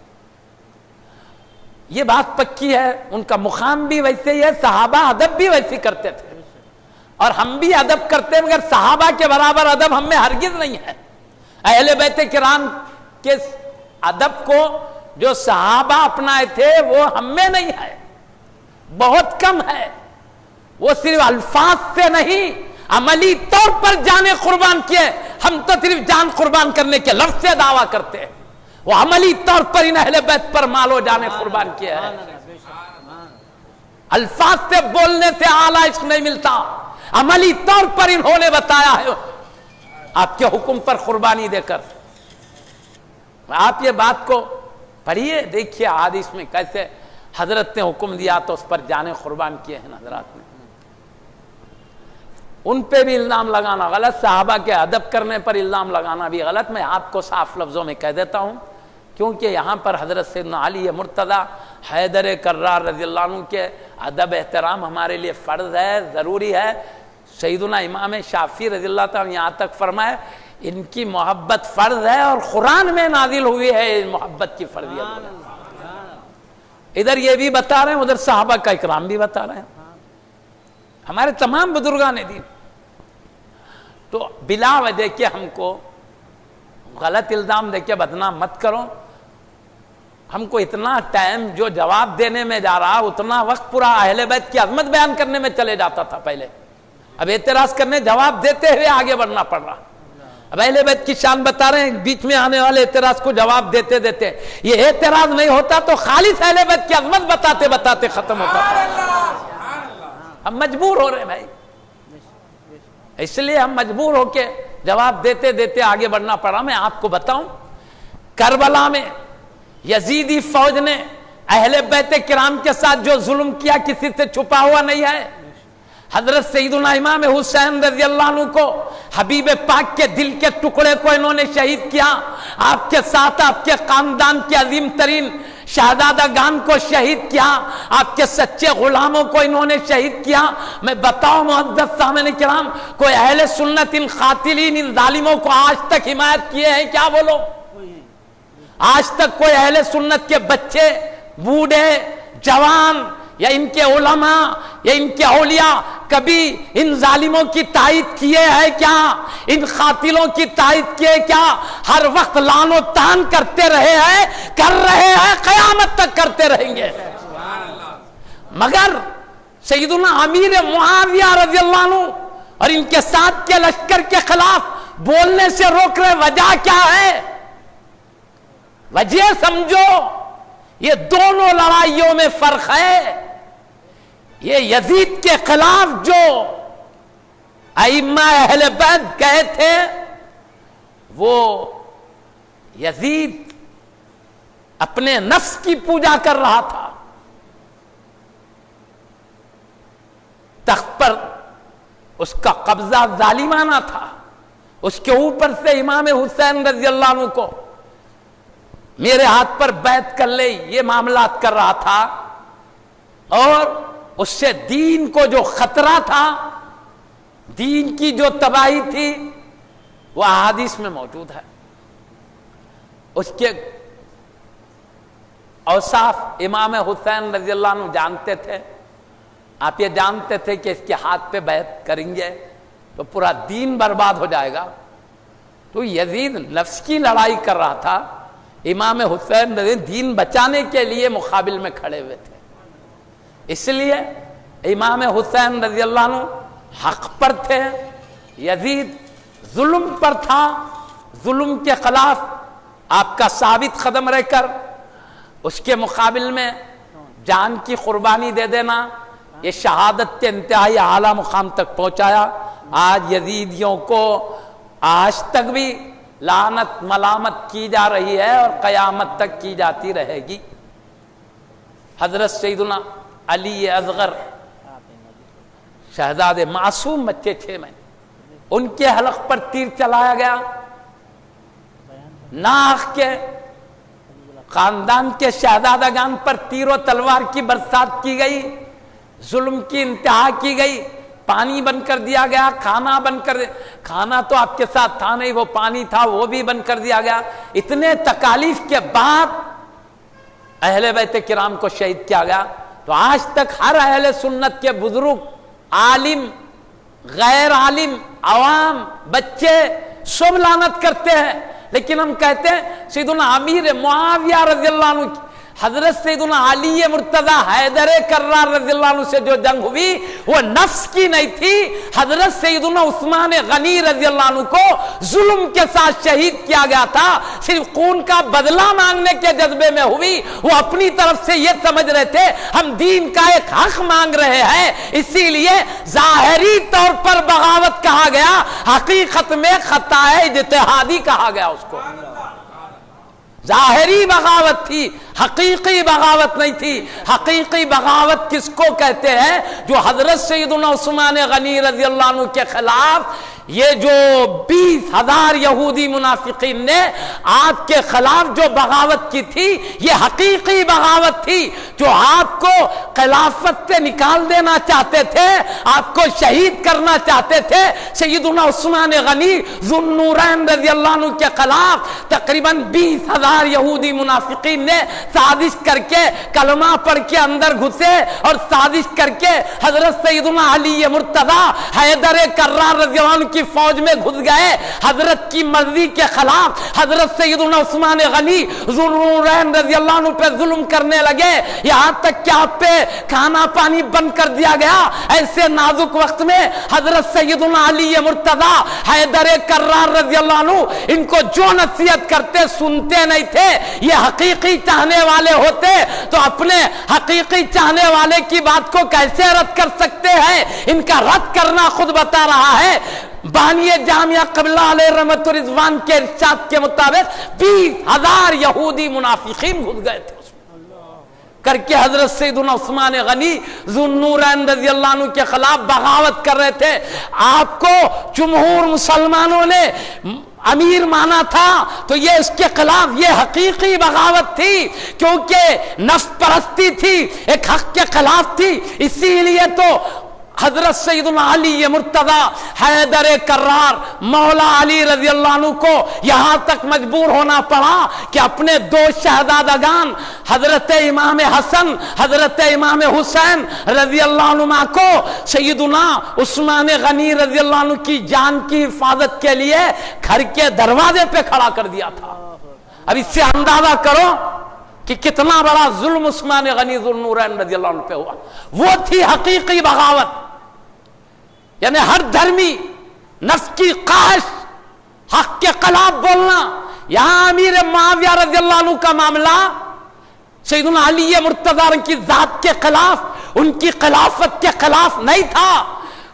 یہ بات پکی ہے. ان کا مقام بھی ویسے ہی ہے. صحابہ ادب بھی ویسے کرتے تھے اور ہم بھی ادب کرتے ہیں، مگر صحابہ کے برابر ادب ہم میں ہرگز نہیں ہے. اہل بیت کرام کے ادب کو جو صحابہ اپنائے تھے وہ ہم میں نہیں ہے، بہت کم ہے. وہ صرف الفاظ سے نہیں عملی طور پر جانیں قربان کیے. ہم تو صرف جان قربان کرنے کے لفظ سے دعویٰ کرتے ہیں، وہ عملی طور پر ان اہل بیت پر مال و جانیں قربان کیے ہیں. الفاظ سے بولنے سے اعلیٰ عشق نہیں ملتا، عملی طور پر انہوں نے بتایا ہے آپ کے حکم پر قربانی دے کر. آپ یہ بات کو پڑھیے دیکھیے حدیث میں کیسے حضرت نے حکم دیا تو اس پر جانیں قربان کیے ہیں حضرات نے. ان پہ بھی الزام لگانا غلط، صحابہ کے ادب کرنے پر الزام لگانا بھی غلط. میں آپ کو صاف لفظوں میں کہہ دیتا ہوں کیونکہ یہاں پر حضرت سیدنا علی مرتضیٰ حیدر کرار رضی اللہ عنہ کے ادب احترام ہمارے لیے فرض ہے، ضروری ہے. سیدنا امام شافعی رضی اللہ تعالیٰ یہاں تک فرمائے ان کی محبت فرض ہے اور قرآن میں نازل ہوئی ہے محبت کی فرضیت. ادھر یہ بھی بتا رہے ہیں، ادھر صحابہ کا اکرام بھی بتا رہے ہیں. ہمارے تمام بزرگان دین تو بلا وجہ کہ ہم کو غلط الزام دے کے بدنام مت کرو. ہم کو اتنا ٹائم جو جواب دینے میں جا رہا اتنا وقت پورا اہل بیت کی عظمت بیان کرنے میں چلے جاتا تھا پہلے. اب اعتراض کرنے جواب دیتے ہوئے آگے بڑھنا پڑ رہا. اب اہل بیت کی شان بتا رہے ہیں، بیچ میں آنے والے اعتراض کو جواب دیتے دیتے یہ اعتراض نہیں ہوتا تو خالص اہل بیت کی عظمت بتاتے بتاتے ختم ہوتا تھا. ہم مجبور ہو رہے ہیں بھائی، اس لیے ہم مجبور ہو کے جواب دیتے دیتے آگے بڑھنا پڑا. میں آپ کو بتاؤں کربلا میں یزیدی فوج نے اہل بیت کرام کے ساتھ جو ظلم کیا کسی سے چھپا ہوا نہیں ہے. حضرت سیدنا امام حسین رضی اللہ عنہ کو حبیب پاک کے دل کے ٹکڑے کو انہوں نے شہید کیا. آپ کے ساتھ آپ کے خاندان کے عظیم ترین شہزادہ گان کو شہید کیا، آپ کے سچے غلاموں کو انہوں نے شہید کیا. میں بتاؤ معزز سامعین کرام، کوئی اہل سنت ان قاتلین ان ظالموں کو آج تک حمایت کیے ہیں کیا؟ بولو. آج تک کوئی اہل سنت کے بچے، بوڑھے، جوان یا ان کے علماء یا ان کے اولیاء کبھی ان ظالموں کی تائید کیے ہیں کیا؟ ان قاتلوں کی تائید کیے کیا؟ ہر وقت لعن و طعن کرتے رہے ہیں، کر رہے ہیں، قیامت تک کرتے رہیں گے. مگر سیدنا امیر معاویہ رضی اللہ عنہ اور ان کے ساتھ کے لشکر کے خلاف بولنے سے روک رہے، وجہ کیا ہے؟ وجہ سمجھو. یہ دونوں لڑائیوں میں فرق ہے. یہ یزید کے خلاف جو ائمہ اہل بیت گئے تھے، وہ یزید اپنے نفس کی پوجا کر رہا تھا. تخت پر اس کا قبضہ ظالمانہ تھا. اس کے اوپر سے امام حسین رضی اللہ عنہ کو میرے ہاتھ پر بیعت کر لے، یہ معاملات کر رہا تھا. اور اس سے دین کو جو خطرہ تھا، دین کی جو تباہی تھی، وہ احادیث میں موجود ہے. اس کے اوصاف امام حسین رضی اللہ عنہ جانتے تھے. آپ یہ جانتے تھے کہ اس کے ہاتھ پہ بیعت کریں گے تو پورا دین برباد ہو جائے گا. تو یزید نفس کی لڑائی کر رہا تھا، امام حسین دین بچانے کے لیے مقابل میں کھڑے ہوئے تھے. اس لیے امام حسین رضی اللہ عنہ حق پر تھے، یزید ظلم پر تھا. ظلم کے خلاف آپ کا ثابت قدم رہ کر اس کے مقابل میں جان کی قربانی دے دینا، یہ شہادت کے انتہائی اعلیٰ مقام تک پہنچایا. آج یزیدیوں کو آج تک بھی لعنت ملامت کی جا رہی ہے اور قیامت تک کی جاتی رہے گی. حضرت سیدنا علی اصغر شہزادے معصوم بچے تھے، میں ان کے حلق پر تیر چلایا گیا. ناخ کے خاندان کے شہزادگان پر تیر و تلوار کی برسات کی گئی، ظلم کی انتہا کی گئی. پانی بند کر دیا گیا، کھانا بند کر، کھانا تو آپ کے ساتھ تھا نہیں، وہ پانی تھا وہ بھی بند کر دیا گیا. اتنے تکالیف کے بعد اہل بیت کرام کو شہید کیا گیا. تو آج تک ہر اہل سنت کے بزرگ، عالم، غیر عالم، عوام، بچے سب لعنت کرتے ہیں. لیکن ہم کہتے ہیں سیدنا امیر معاویہ رضی اللہ عنہ کی، حضرت سیدنا علی مرتضی حیدر کرار رضی اللہ عنہ سے جو جنگ ہوئی وہ نفس کی نہیں تھی. حضرت سیدنا عثمان غنی رضی اللہ عنہ کو ظلم کے ساتھ شہید کیا گیا تھا، صرف خون کا بدلہ مانگنے کے جذبے میں ہوئی. وہ اپنی طرف سے یہ سمجھ رہے تھے ہم دین کا ایک حق مانگ رہے ہیں، اسی لیے ظاہری طور پر بغاوت کہا گیا، حقیقت میں خطا اجتہادی کہا گیا. اس کو ظاہری بغاوت تھی، حقیقی بغاوت نہیں تھی. حقیقی بغاوت کس کو کہتے ہیں؟ جو حضرت سیدنا عثمان غنی رضی اللہ عنہ کے خلاف یہ جو 20,000 یہودی منافقین نے آپ کے خلاف جو بغاوت کی تھی، یہ حقیقی بغاوت تھی. جو آپ کو خلافت سے نکال دینا چاہتے تھے، آپ کو شہید کرنا چاہتے تھے، سیدنا عثمان غنی ذو النورین رضی اللہ عنہ کے خلاف تقریباً 20,000 یہودی منافقین نے سازش کر کے کلمہ پڑھ کے اندر گھسے اور سازش کر کے حضرت سیدنا علی مرتضی حیدر کرار رضی اللہ عنہ کی فوج میں گھس گئے. حضرت کی مرضی کے خلاف حضرت سیدنا عثمان غنی ذو النورین رضی اللہ عنہ پہ ظلم کرنے لگے، یہاں تک کہ آپ پہ کھانا پانی بند کر دیا گیا. ایسے نازک وقت میں حضرت سیدنا علی مرتضی حیدر کرار رضی اللہ عنہ ان کو جو نصیحت کرتے سنتے نہیں تھے. یہ حقیقی چاہنے والے ہوتے تو اپنے حقیقی چاہنے والے کی بات کو کیسے رد کر سکتے ہیں؟ ان کا رد کرنا خود بتا رہا ہے. بانی جامعہ قبلہ علیہ رحمت و رضوان کے ارشاد کے مطابق 20,000 یہودی منافقین گھس گئے تھے کر کے حضرت سیدنا عثمان غنی ذو النورین رضی اللہ عنہ کے خلاف بغاوت کر رہے تھے. آپ کو جمہور مسلمانوں نے امیر مانا تھا تو یہ اس کے خلاف یہ حقیقی بغاوت تھی، کیونکہ نفس پرستی تھی، ایک حق کے خلاف تھی۔ اسی لیے تو حضرت سیدنا علی مرتضی حیدر کرار مولا علی رضی اللہ عنہ کو یہاں تک مجبور ہونا پڑا کہ اپنے دو شہزادگان حضرت امام حسن حضرت امام حسین رضی اللہ عنہ کو سیدنا عثمان غنی رضی اللہ عنہ کی جان کی حفاظت کے لیے گھر کے دروازے پہ کھڑا کر دیا تھا۔ اب اس سے اندازہ کرو کہ کتنا بڑا ظلم عثمان غنی ذو النورین رضی اللہ عنہ پہ ہوا۔ وہ تھی حقیقی بغاوت، یعنی ہر دھرمی نفس کی خواہش، حق کے خلاف بولنا۔ یہاں امیر معاویہ رضی اللہ عنہ کا معاملہ سیدنا علی مرتضی کی ذات کے خلاف، ان کی خلافت کے خلاف نہیں تھا،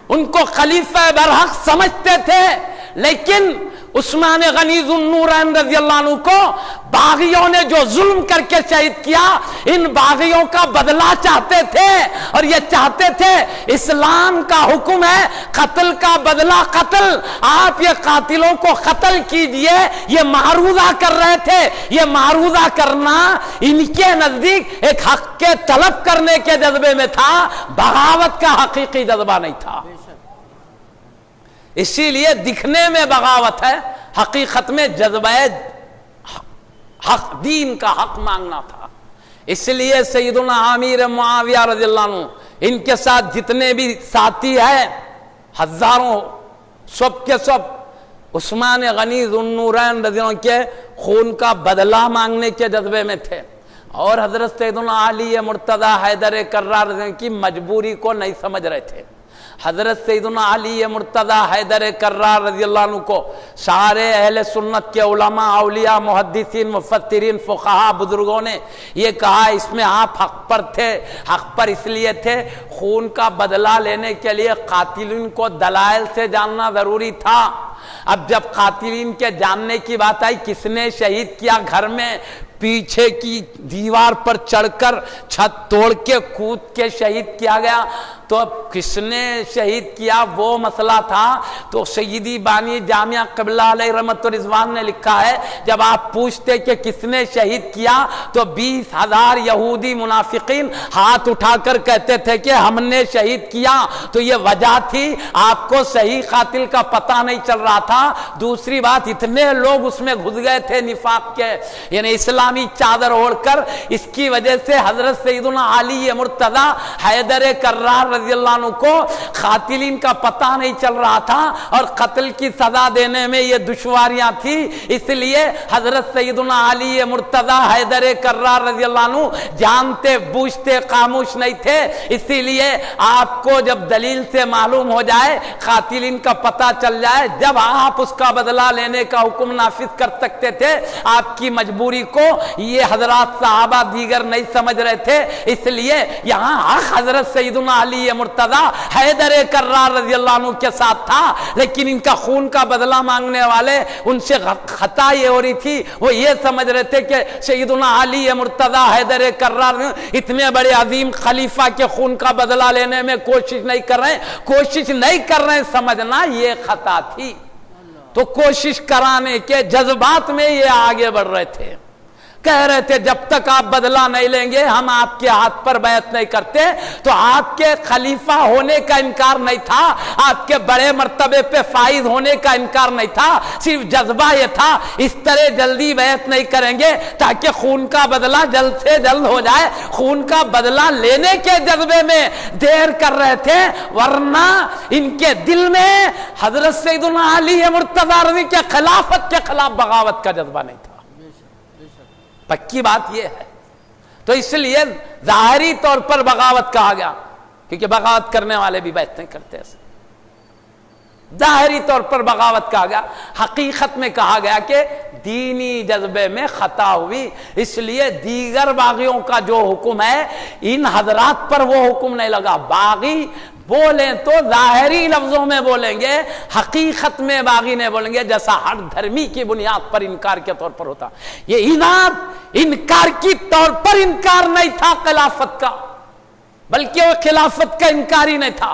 ان کو خلیفہ برحق سمجھتے تھے، لیکن عثمان غنی ذو النورین رضی اللہ عنہ کو باغیوں نے جو ظلم کر کے شہید کیا، ان باغیوں کا بدلہ چاہتے تھے، اور یہ چاہتے تھے اسلام کا حکم ہے قتل کا بدلہ قتل، آپ یہ قاتلوں کو قتل کیجئے۔ یہ معروضہ کر رہے تھے، یہ معروضہ کرنا ان کے نزدیک ایک حق کے طلب کرنے کے جذبے میں تھا، بغاوت کا حقیقی جذبہ نہیں تھا۔ اسی لیے دکھنے میں بغاوت ہے، حقیقت میں جذبہ حق، دین کا حق مانگنا تھا۔ اس لیے سیدنا امیر معاویہ رضی اللہ عنہ، ان کے ساتھ جتنے بھی ساتھی ہیں ہزاروں، سب کے سب عثمان غنی ذو النورین رضی اللہ عنہ کے خون کا بدلہ مانگنے کے جذبے میں تھے، اور حضرت سیدنا علی مرتضی حیدر کرار رضی اللہ عنہ کی مجبوری کو نہیں سمجھ رہے تھے۔ حضرت سیدنا علی مرتضی حیدر کرار رضی اللہ عنہ کو سارے اہل سنت کے علماء، اولیاء، محدثین، مفسرین، فقہاء، بزرگوں نے یہ کہا اس میں آپ حق پر تھے۔ حق پر اس لیے تھے خون کا بدلہ لینے کے لیے قاتلین کو دلائل سے جاننا ضروری تھا۔ اب جب قاتلین کے جاننے کی بات آئی، کس نے شہید کیا، گھر میں پیچھے کی دیوار پر چڑھ کر چھت توڑ کے کود کے شہید کیا گیا، تو اب کس نے شہید کیا وہ مسئلہ تھا۔ تو سیدی بانی جامعہ قبلہ علیہ رحمت و رضوان نے لکھا ہے، جب آپ پوچھتے کہ کس نے شہید کیا تو 20,000 یہودی منافقین ہاتھ اٹھا کر کہتے تھے کہ ہم نے شہید کیا۔ تو یہ وجہ تھی آپ کو صحیح قاتل کا پتہ نہیں چل رہا تھا۔ دوسری بات، اتنے لوگ اس میں گھس گئے تھے نفاق کے، یعنی اسلامی چادر اوڑھ کر، اس کی وجہ سے حضرت سیدنا علی مرتضی حیدر کرار رضی اللہ عنہ کو قاتلین کا پتہ نہیں چل رہا تھا، اور قتل کی سزا دینے میں یہ دشواریاں تھی۔ اس لیے حضرت سیدنا علی مرتضی حیدر کرار رضی اللہ عنہ جانتے بوجھتے خاموش نہیں تھے۔ اسی لیے آپ کو جب دلیل سے معلوم ہو جائے، قاتلین کا پتہ چل جائے، جب آپ اس کا بدلہ لینے کا حکم نافذ کر سکتے تھے۔ آپ کی مجبوری کو یہ حضرات صحابہ دیگر نہیں سمجھ رہے تھے، اس لیے یہاں حق حضرت سیدنا علی مرتضی حیدر کرار رضی اللہ عنہ کے ساتھ تھا، لیکن ان کا خون کا بدلہ مانگنے والے ان سے خطا یہ ہو رہی تھی، وہ یہ سمجھ رہے تھے کہ سیدنا علی مرتضی حیدر کرار اتنے بڑے عظیم خلیفہ کے خون کا بدلہ لینے میں کوشش نہیں کر رہے سمجھنا یہ خطا تھی۔ تو کوشش کرانے کے جذبات میں یہ آگے بڑھ رہے تھے، کہہ رہے تھے جب تک آپ بدلہ نہیں لیں گے ہم آپ کے ہاتھ پر بیعت نہیں کرتے۔ تو آپ کے خلیفہ ہونے کا انکار نہیں تھا، آپ کے بڑے مرتبے پہ فائز ہونے کا انکار نہیں تھا، صرف جذبہ یہ تھا اس طرح جلدی بیعت نہیں کریں گے تاکہ خون کا بدلہ جلد سے جلد ہو جائے۔ خون کا بدلہ لینے کے جذبے میں دیر کر رہے تھے، ورنہ ان کے دل میں حضرت سیدنا علی مرتضی رضی کے خلافت کے خلاف بغاوت کا جذبہ نہیں تھا۔ پکی بات یہ ہے۔ تو اس لیے ظاہری طور پر بغاوت کہا گیا، کیونکہ بغاوت کرنے والے بھی بیعت نہیں کرتے ایسے۔ ظاہری طور پر بغاوت کہا گیا، حقیقت میں کہا گیا کہ دینی جذبے میں خطا ہوئی، اس لیے دیگر باغیوں کا جو حکم ہے ان حضرات پر وہ حکم نہیں لگا۔ باغی بولیں تو ظاہری لفظوں میں بولیں گے، حقیقت میں باغی نہیں بولیں گے، جیسا ہر دھرمی کی بنیاد پر انکار کے طور پر ہوتا۔ یہ اناد انکار کی طور پر انکار نہیں تھا خلافت کا، بلکہ وہ خلافت کا انکار ہی نہیں تھا،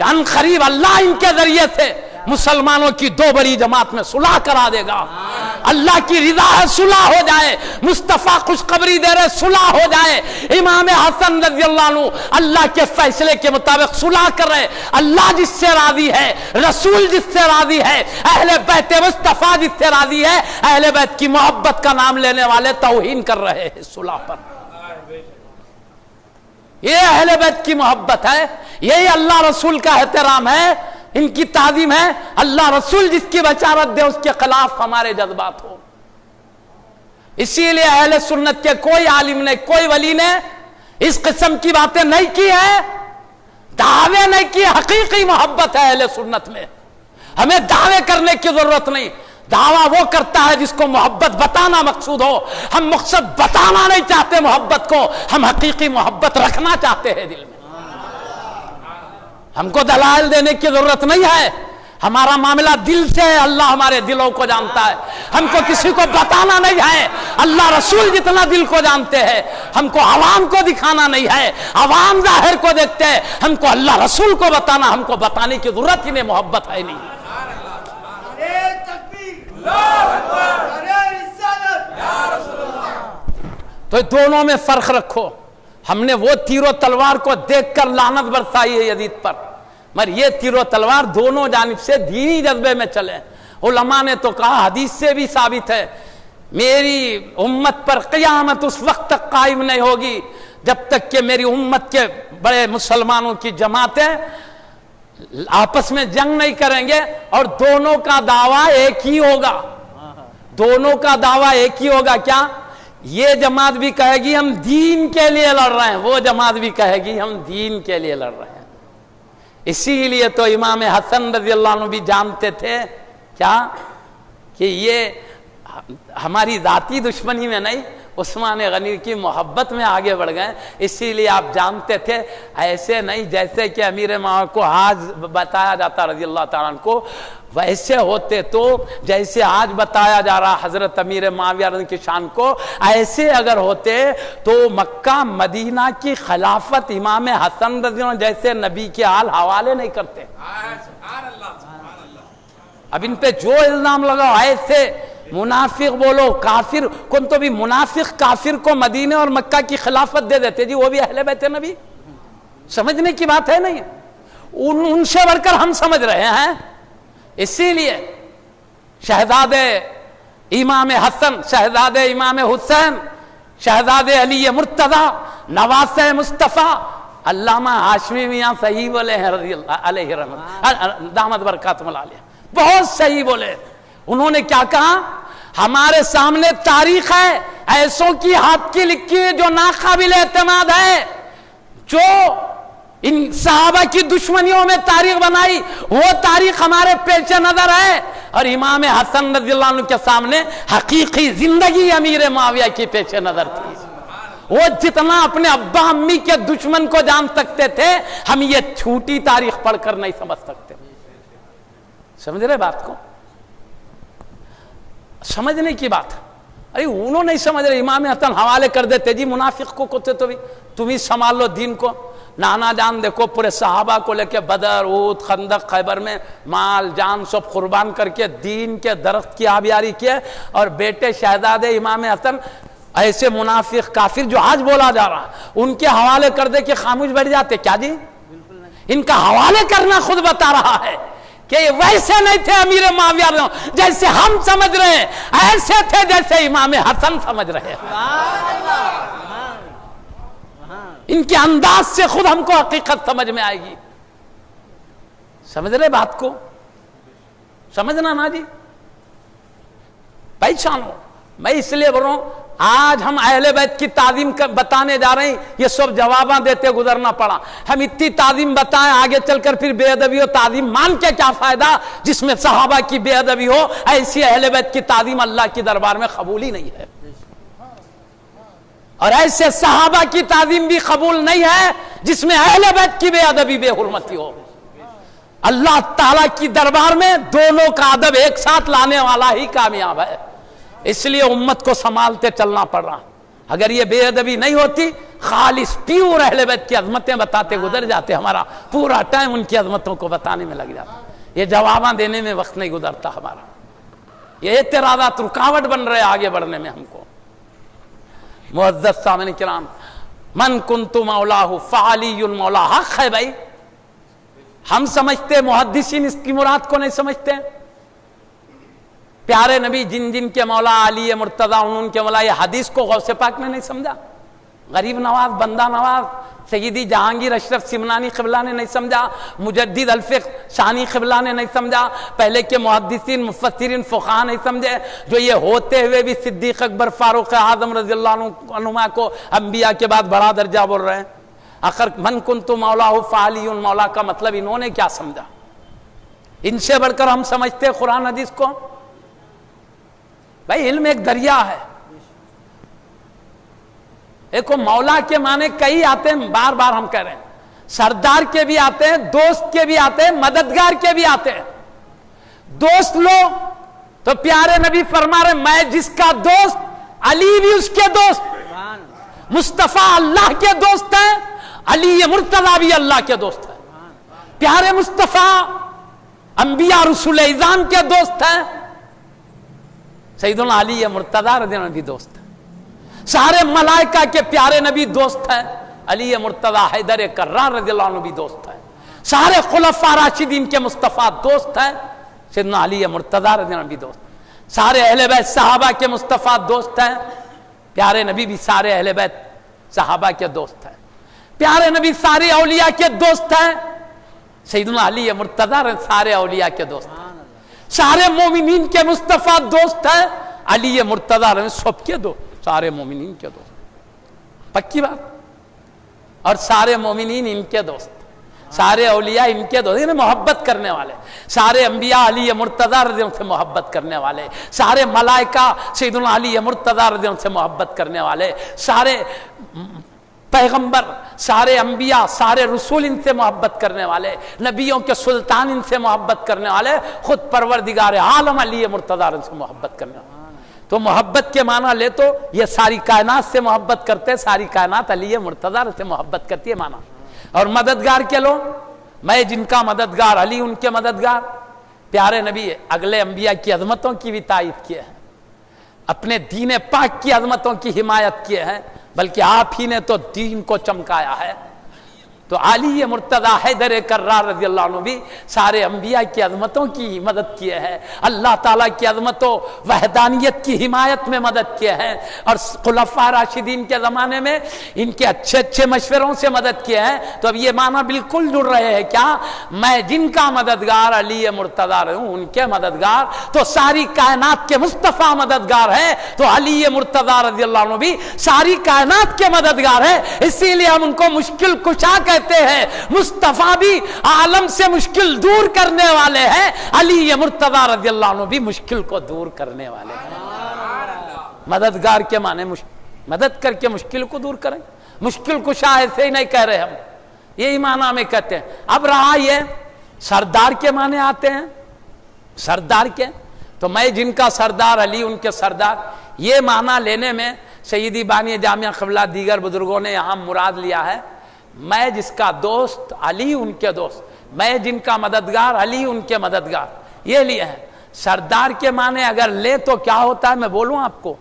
ان قریب اللہ ان کے ذریعے سے مسلمانوں کی دو بڑی جماعت میں صلح کرا دے گا. اللہ کی رضا ہے صلح ہو جائے. مصطفیٰ خوشخبری دے رہے صلح ہو جائے. امام حسن رضی اللہ عنہ اللہ کے فیصلے کے مطابق صلح کر رہے. اللہ جس سے راضی ہے, رسول جس سے راضی ہے, اہل بیت مصطفیٰ جس سے راضی ہے, اہل بیت کی محبت کا نام لینے والے توہین کر رہے ہیں صلح پر. یہ اہل بیت کی محبت ہے, یہی اللہ رسول کا احترام ہے, ان کی تعظیم ہے. اللہ رسول جس کی بشارت دے اس کے خلاف ہمارے جذبات ہو. اسی لیے اہل سنت کے کوئی عالم نے, کوئی ولی نے اس قسم کی باتیں نہیں کی ہے, دعوے نہیں کی. حقیقی محبت ہے اہل سنت میں. ہمیں دعوے کرنے کی ضرورت نہیں. دعویٰ وہ کرتا ہے جس کو محبت بتانا مقصود ہو. ہم مقصد بتانا نہیں چاہتے محبت کو, ہم حقیقی محبت رکھنا چاہتے ہیں دل میں. ہم کو دلائل دینے کی ضرورت نہیں ہے. ہمارا معاملہ دل سے ہے. اللہ ہمارے دلوں کو جانتا ہے. ہم کو کسی کو بتانا نہیں ہے. اللہ رسول جتنا دل کو جانتے ہیں. ہم کو عوام کو دکھانا نہیں ہے. عوام ظاہر کو دیکھتے ہیں. ہم کو اللہ رسول کو بتانا, ہم کو بتانے کی ضرورت ہی نہیں. محبت ہے نہیں. تو دونوں میں فرق رکھو. ہم نے وہ تیر و تلوار کو دیکھ کر لعنت برسائی ہے یزید پر, مگر یہ تیر و تلوار دونوں جانب سے دینی جذبے میں چلے. علماء نے تو کہا, حدیث سے بھی ثابت ہے, میری امت پر قیامت اس وقت تک قائم نہیں ہوگی جب تک کہ میری امت کے بڑے مسلمانوں کی جماعتیں آپس میں جنگ نہیں کریں گے اور دونوں کا دعویٰ ایک ہی ہوگا. دونوں کا دعویٰ ایک ہی ہوگا. کیا؟ یہ جماعت بھی کہے گی ہم دین کے لیے لڑ رہے ہیں, وہ جماعت بھی کہے گی ہم دین کے لیے لڑ رہے ہیں. اسی لیے تو امام حسن رضی اللہ عنہ بھی جانتے تھے کیا کہ یہ ہماری ذاتی دشمنی میں نہیں, عثمان غنی کی محبت میں آگے بڑھ گئے. اسی لیے آپ جانتے تھے ایسے نہیں جیسے کہ امیر معاویہ کو آج بتایا جاتا رضی اللہ تعالیٰ عنہ کو, ویسے ہوتے تو جیسے آج بتایا جا رہا حضرت امیر معاویہ رضی کی شان کو, ایسے اگر ہوتے تو مکہ مدینہ کی خلافت امام حسن رضی اللہ عنہ جیسے نبی کے حال حوالے نہیں کرتے. اب ان پہ جو الزام لگاؤ, ایسے منافق بولو, کافر کن, تو بھی منافق کافر کو مدینہ اور مکہ کی خلافت دے دیتے جی, وہ بھی اہل بیت نبی. سمجھنے کی بات ہے نہیں, ان سے بڑھ کر ہم سمجھ رہے ہیں. اسی لیے شہزادے امام حسن, شہزادے امام حسین, شہزادے علی مرتضی, نواسہ مصطفیٰ, علامہ ہاشمی میاں صحیح بولے ہیں رضی اللہ علیہ رحمت دامت برکاتہم العالیہ, بہت صحیح بولے. انہوں نے کیا کہا, ہمارے سامنے تاریخ ہے ایسوں کی ہاتھ کی لکھی ہے جو ناقابل اعتماد ہے, جو ان صحابہ کی دشمنیوں میں تاریخ بنائی, وہ تاریخ ہمارے پیش نظر ہے. اور امام حسن رضی اللہ عنہ کے سامنے حقیقی زندگی امیر معاویہ کی پیش نظر تھی. وہ جتنا اپنے ابا امی کے دشمن کو جان سکتے تھے, ہم یہ چھوٹی تاریخ پڑھ کر نہیں سمجھ سکتے. سمجھ رہے بات کو؟ سمجھنے کی بات. ارے انہوں نہیں سمجھ رہے. امام حسن حوالے کر دیتے جی منافق کو کوتے تو بھی تم ہی سنبھال لو دین کو. نانا جان دیکھو پورے صحابہ کو لے کے بدر, احد, خندق, خیبر میں مال جان سب قربان کر کے دین کے درخت کی آبیاری کیے, اور بیٹے شہزادے امام حسن ایسے منافق کافر جو آج بولا جا رہا ان کے حوالے کر دے کہ خاموش بیٹھ جاتے کیا جی؟ ان کا حوالے کرنا خود بتا رہا ہے کہ ویسے نہیں تھے امیر معاویہ جیسے ہم سمجھ رہے ہیں, ایسے تھے جیسے امام حسن سمجھ رہے ہیں. ان کے انداز سے خود ہم کو حقیقت سمجھ میں آئے گی. سمجھ رہے بات کو؟ سمجھنا نا جی, پہچانو. میں اس لیے بول رہا ہوں آج ہم اہل بیت کی تعظیم بتانے جا رہے ہیں, یہ سب جواباں دیتے گزرنا پڑا. ہم اتنی تعظیم بتائیں, آگے چل کر پھر بے ادبی ہو. تعظیم مان کے کیا فائدہ جس میں صحابہ کی بے ادبی ہو؟ ایسی اہل بیت کی تعظیم اللہ کی دربار میں قبول ہی نہیں ہے, اور ایسے صحابہ کی تعظیم بھی قبول نہیں ہے جس میں اہل بیت کی بے ادبی بے حرمتی ہو. اللہ تعالیٰ کی دربار میں دونوں کا ادب ایک ساتھ لانے والا ہی کامیاب ہے. اس لیے امت کو سنبھالتے چلنا پڑ رہا. اگر یہ بے ادبی نہیں ہوتی، خالص پیور اہل بیت کی عظمتیں بتاتے گزر جاتے، ہمارا پورا ٹائم ان کی عظمتوں کو بتانے میں لگ جاتا، یہ جواباں دینے میں وقت نہیں گزرتا ہمارا، یہ اعتراضات رکاوٹ بن رہے آگے بڑھنے میں ہم کو۔ معزز سامعین کرام، من کنت مولاہ فعلی المولا، حق ہے بھائی، ہم سمجھتے، محدثین اس کی مراد کو نہیں سمجھتے۔ پیارے نبی جن جن کے مولا علی مرتضیٰ، ان کے مولا، یہ حدیث کو غوث پاک نے نہیں سمجھا، غریب نواز، بندہ نواز سیدی جہانگیر اشرف سمنانی قبلہ نے نہیں سمجھا، مجدد الفقہ ثانی قبلہ نے نہیں سمجھا، پہلے کے محدثین مفسرین فقہاء نہیں سمجھے، جو یہ ہوتے ہوئے بھی صدیق اکبر فاروق اعظم رضی اللہ عنہما کو انبیاء کے بعد بڑا درجہ بول رہے ہیں۔ آخر من کنت مولا فعلی مولا کا مطلب انہوں نے کیا سمجھا؟ ان سے بڑھ کر ہم سمجھتے قرآن حدیث کو؟ بھائی علم ایک دریا ہے، دیکھو مولا کے معنی کئی آتے ہیں، بار بار ہم کہہ رہے ہیں، سردار کے بھی آتے ہیں، دوست کے بھی آتے ہیں، مددگار کے بھی آتے ہیں۔ دوست لو تو پیارے نبی فرما رہے میں جس کا دوست، علی بھی اس کے دوست، مصطفیٰ اللہ کے دوست ہیں، علی مرتضیٰ بھی اللہ کے دوست ہیں، پیارے مصطفیٰ انبیاء رسول اعظام کے دوست ہیں، سیدنا علی مرتضیٰ رضی اللہ عنہ بھی دوست ہیں، سارے ملائکہ کے پیارے نبی دوست ہیں، علی مرتضیٰ حیدر کرار رضی اللہ عنہ بھی دوست ہیں، سارے خلفاء راشدین کے مصطفیٰ دوست ہیں، سیدنا علی مرتضیٰ رضی اللہ عنہ بھی دوست، سارے اہل بیت صحابہ کے مصطفیٰ دوست ہیں، پیارے نبی بھی سارے اہل بیت صحابہ کے دوست ہیں، پیارے نبی سارے اولیاء کے دوست ہیں، سیدنا علی مرتضیٰ سارے اولیاء کے دوست ہیں، سارے مومنین کے مصطفیٰ دوست ہیں، علی مرتضیٰ سب کے دوست، سارے مومنین کے دوست، پکی بات، اور سارے مومنین ان کے دوست، سارے اولیاء ان کے دوست، انہیں محبت کرنے والے، سارے انبیاء علی مرتضیٰ رضی اللہ سے محبت کرنے والے، سارے ملائکہ سیدنا علی مرتضیٰ رضی اللہ سے محبت کرنے والے، سارے پیغمبر، سارے انبیاء، سارے رسول ان سے محبت کرنے والے، نبیوں کے سلطان ان سے محبت کرنے والے، خود پروردگار عالم علی مرتضیٰ سے محبت کرنے والے۔ تو محبت کے معنی لے تو یہ ساری کائنات سے محبت کرتے، ساری کائنات علی مرتضیٰ سے محبت کرتی ہے معنی۔ اور مددگار کے لو، میں جن کا مددگار، علی ان کے مددگار، پیارے نبی اگلے انبیاء کی عظمتوں کی بھی تائید کیے ہیں، اپنے دین پاک کی عظمتوں کی حمایت کیے ہیں، بلکہ آپ ہی نے تو دین کو چمکایا ہے۔ تو علی مرتضیٰ حیدر کرار رضی اللہ عنہ بھی سارے انبیاء کی عظمتوں کی مدد کیے ہیں، اللہ تعالیٰ کی عظمت و وحدانیت کی حمایت میں مدد کیے ہیں، اور خلفاء راشدین کے زمانے میں ان کے اچھے اچھے مشوروں سے مدد کیے ہیں۔ تو اب یہ معنی بالکل جڑ رہے ہیں کیا؟ میں جن کا مددگار علی مرتضیٰ ہوں ان کے مددگار، تو ساری کائنات کے مصطفیٰ مددگار ہیں، تو علی مرتضیٰ رضی اللہ عنہ بھی ساری کائنات کے مددگار ہیں، اسی لیے ہم ان کو مشکل کشا کہتے ہیں، مصطفیٰ بھی عالم سے مشکل دور کرنے والے ہیں، علی مرتضیٰ رضی اللہ عنہ بھی مشکل کو دور کرنے والے ہیں۔ مددگار کے معنی مدد کر کے مشکل کو دور کریں، مشکل کشا ایسے ہی نہیں کہہ رہے ہم، یہی معنی ہمیں کہتے ہیں۔ اب رہا یہ سردار کے معنی آتے ہیں، سردار کے تو میں جن کا سردار، علی ان کے سردار، یہ معنی لینے میں سیدی بانی جامعہ قبلہ دیگر بزرگوں نے یہاں مراد لیا ہے، میں جس کا دوست، علی ان کے دوست، میں جن کا مددگار، علی ان کے مددگار، یہ لیے ہیں۔ سردار کے معنی اگر لے تو کیا ہوتا ہے میں بولوں آپ کو،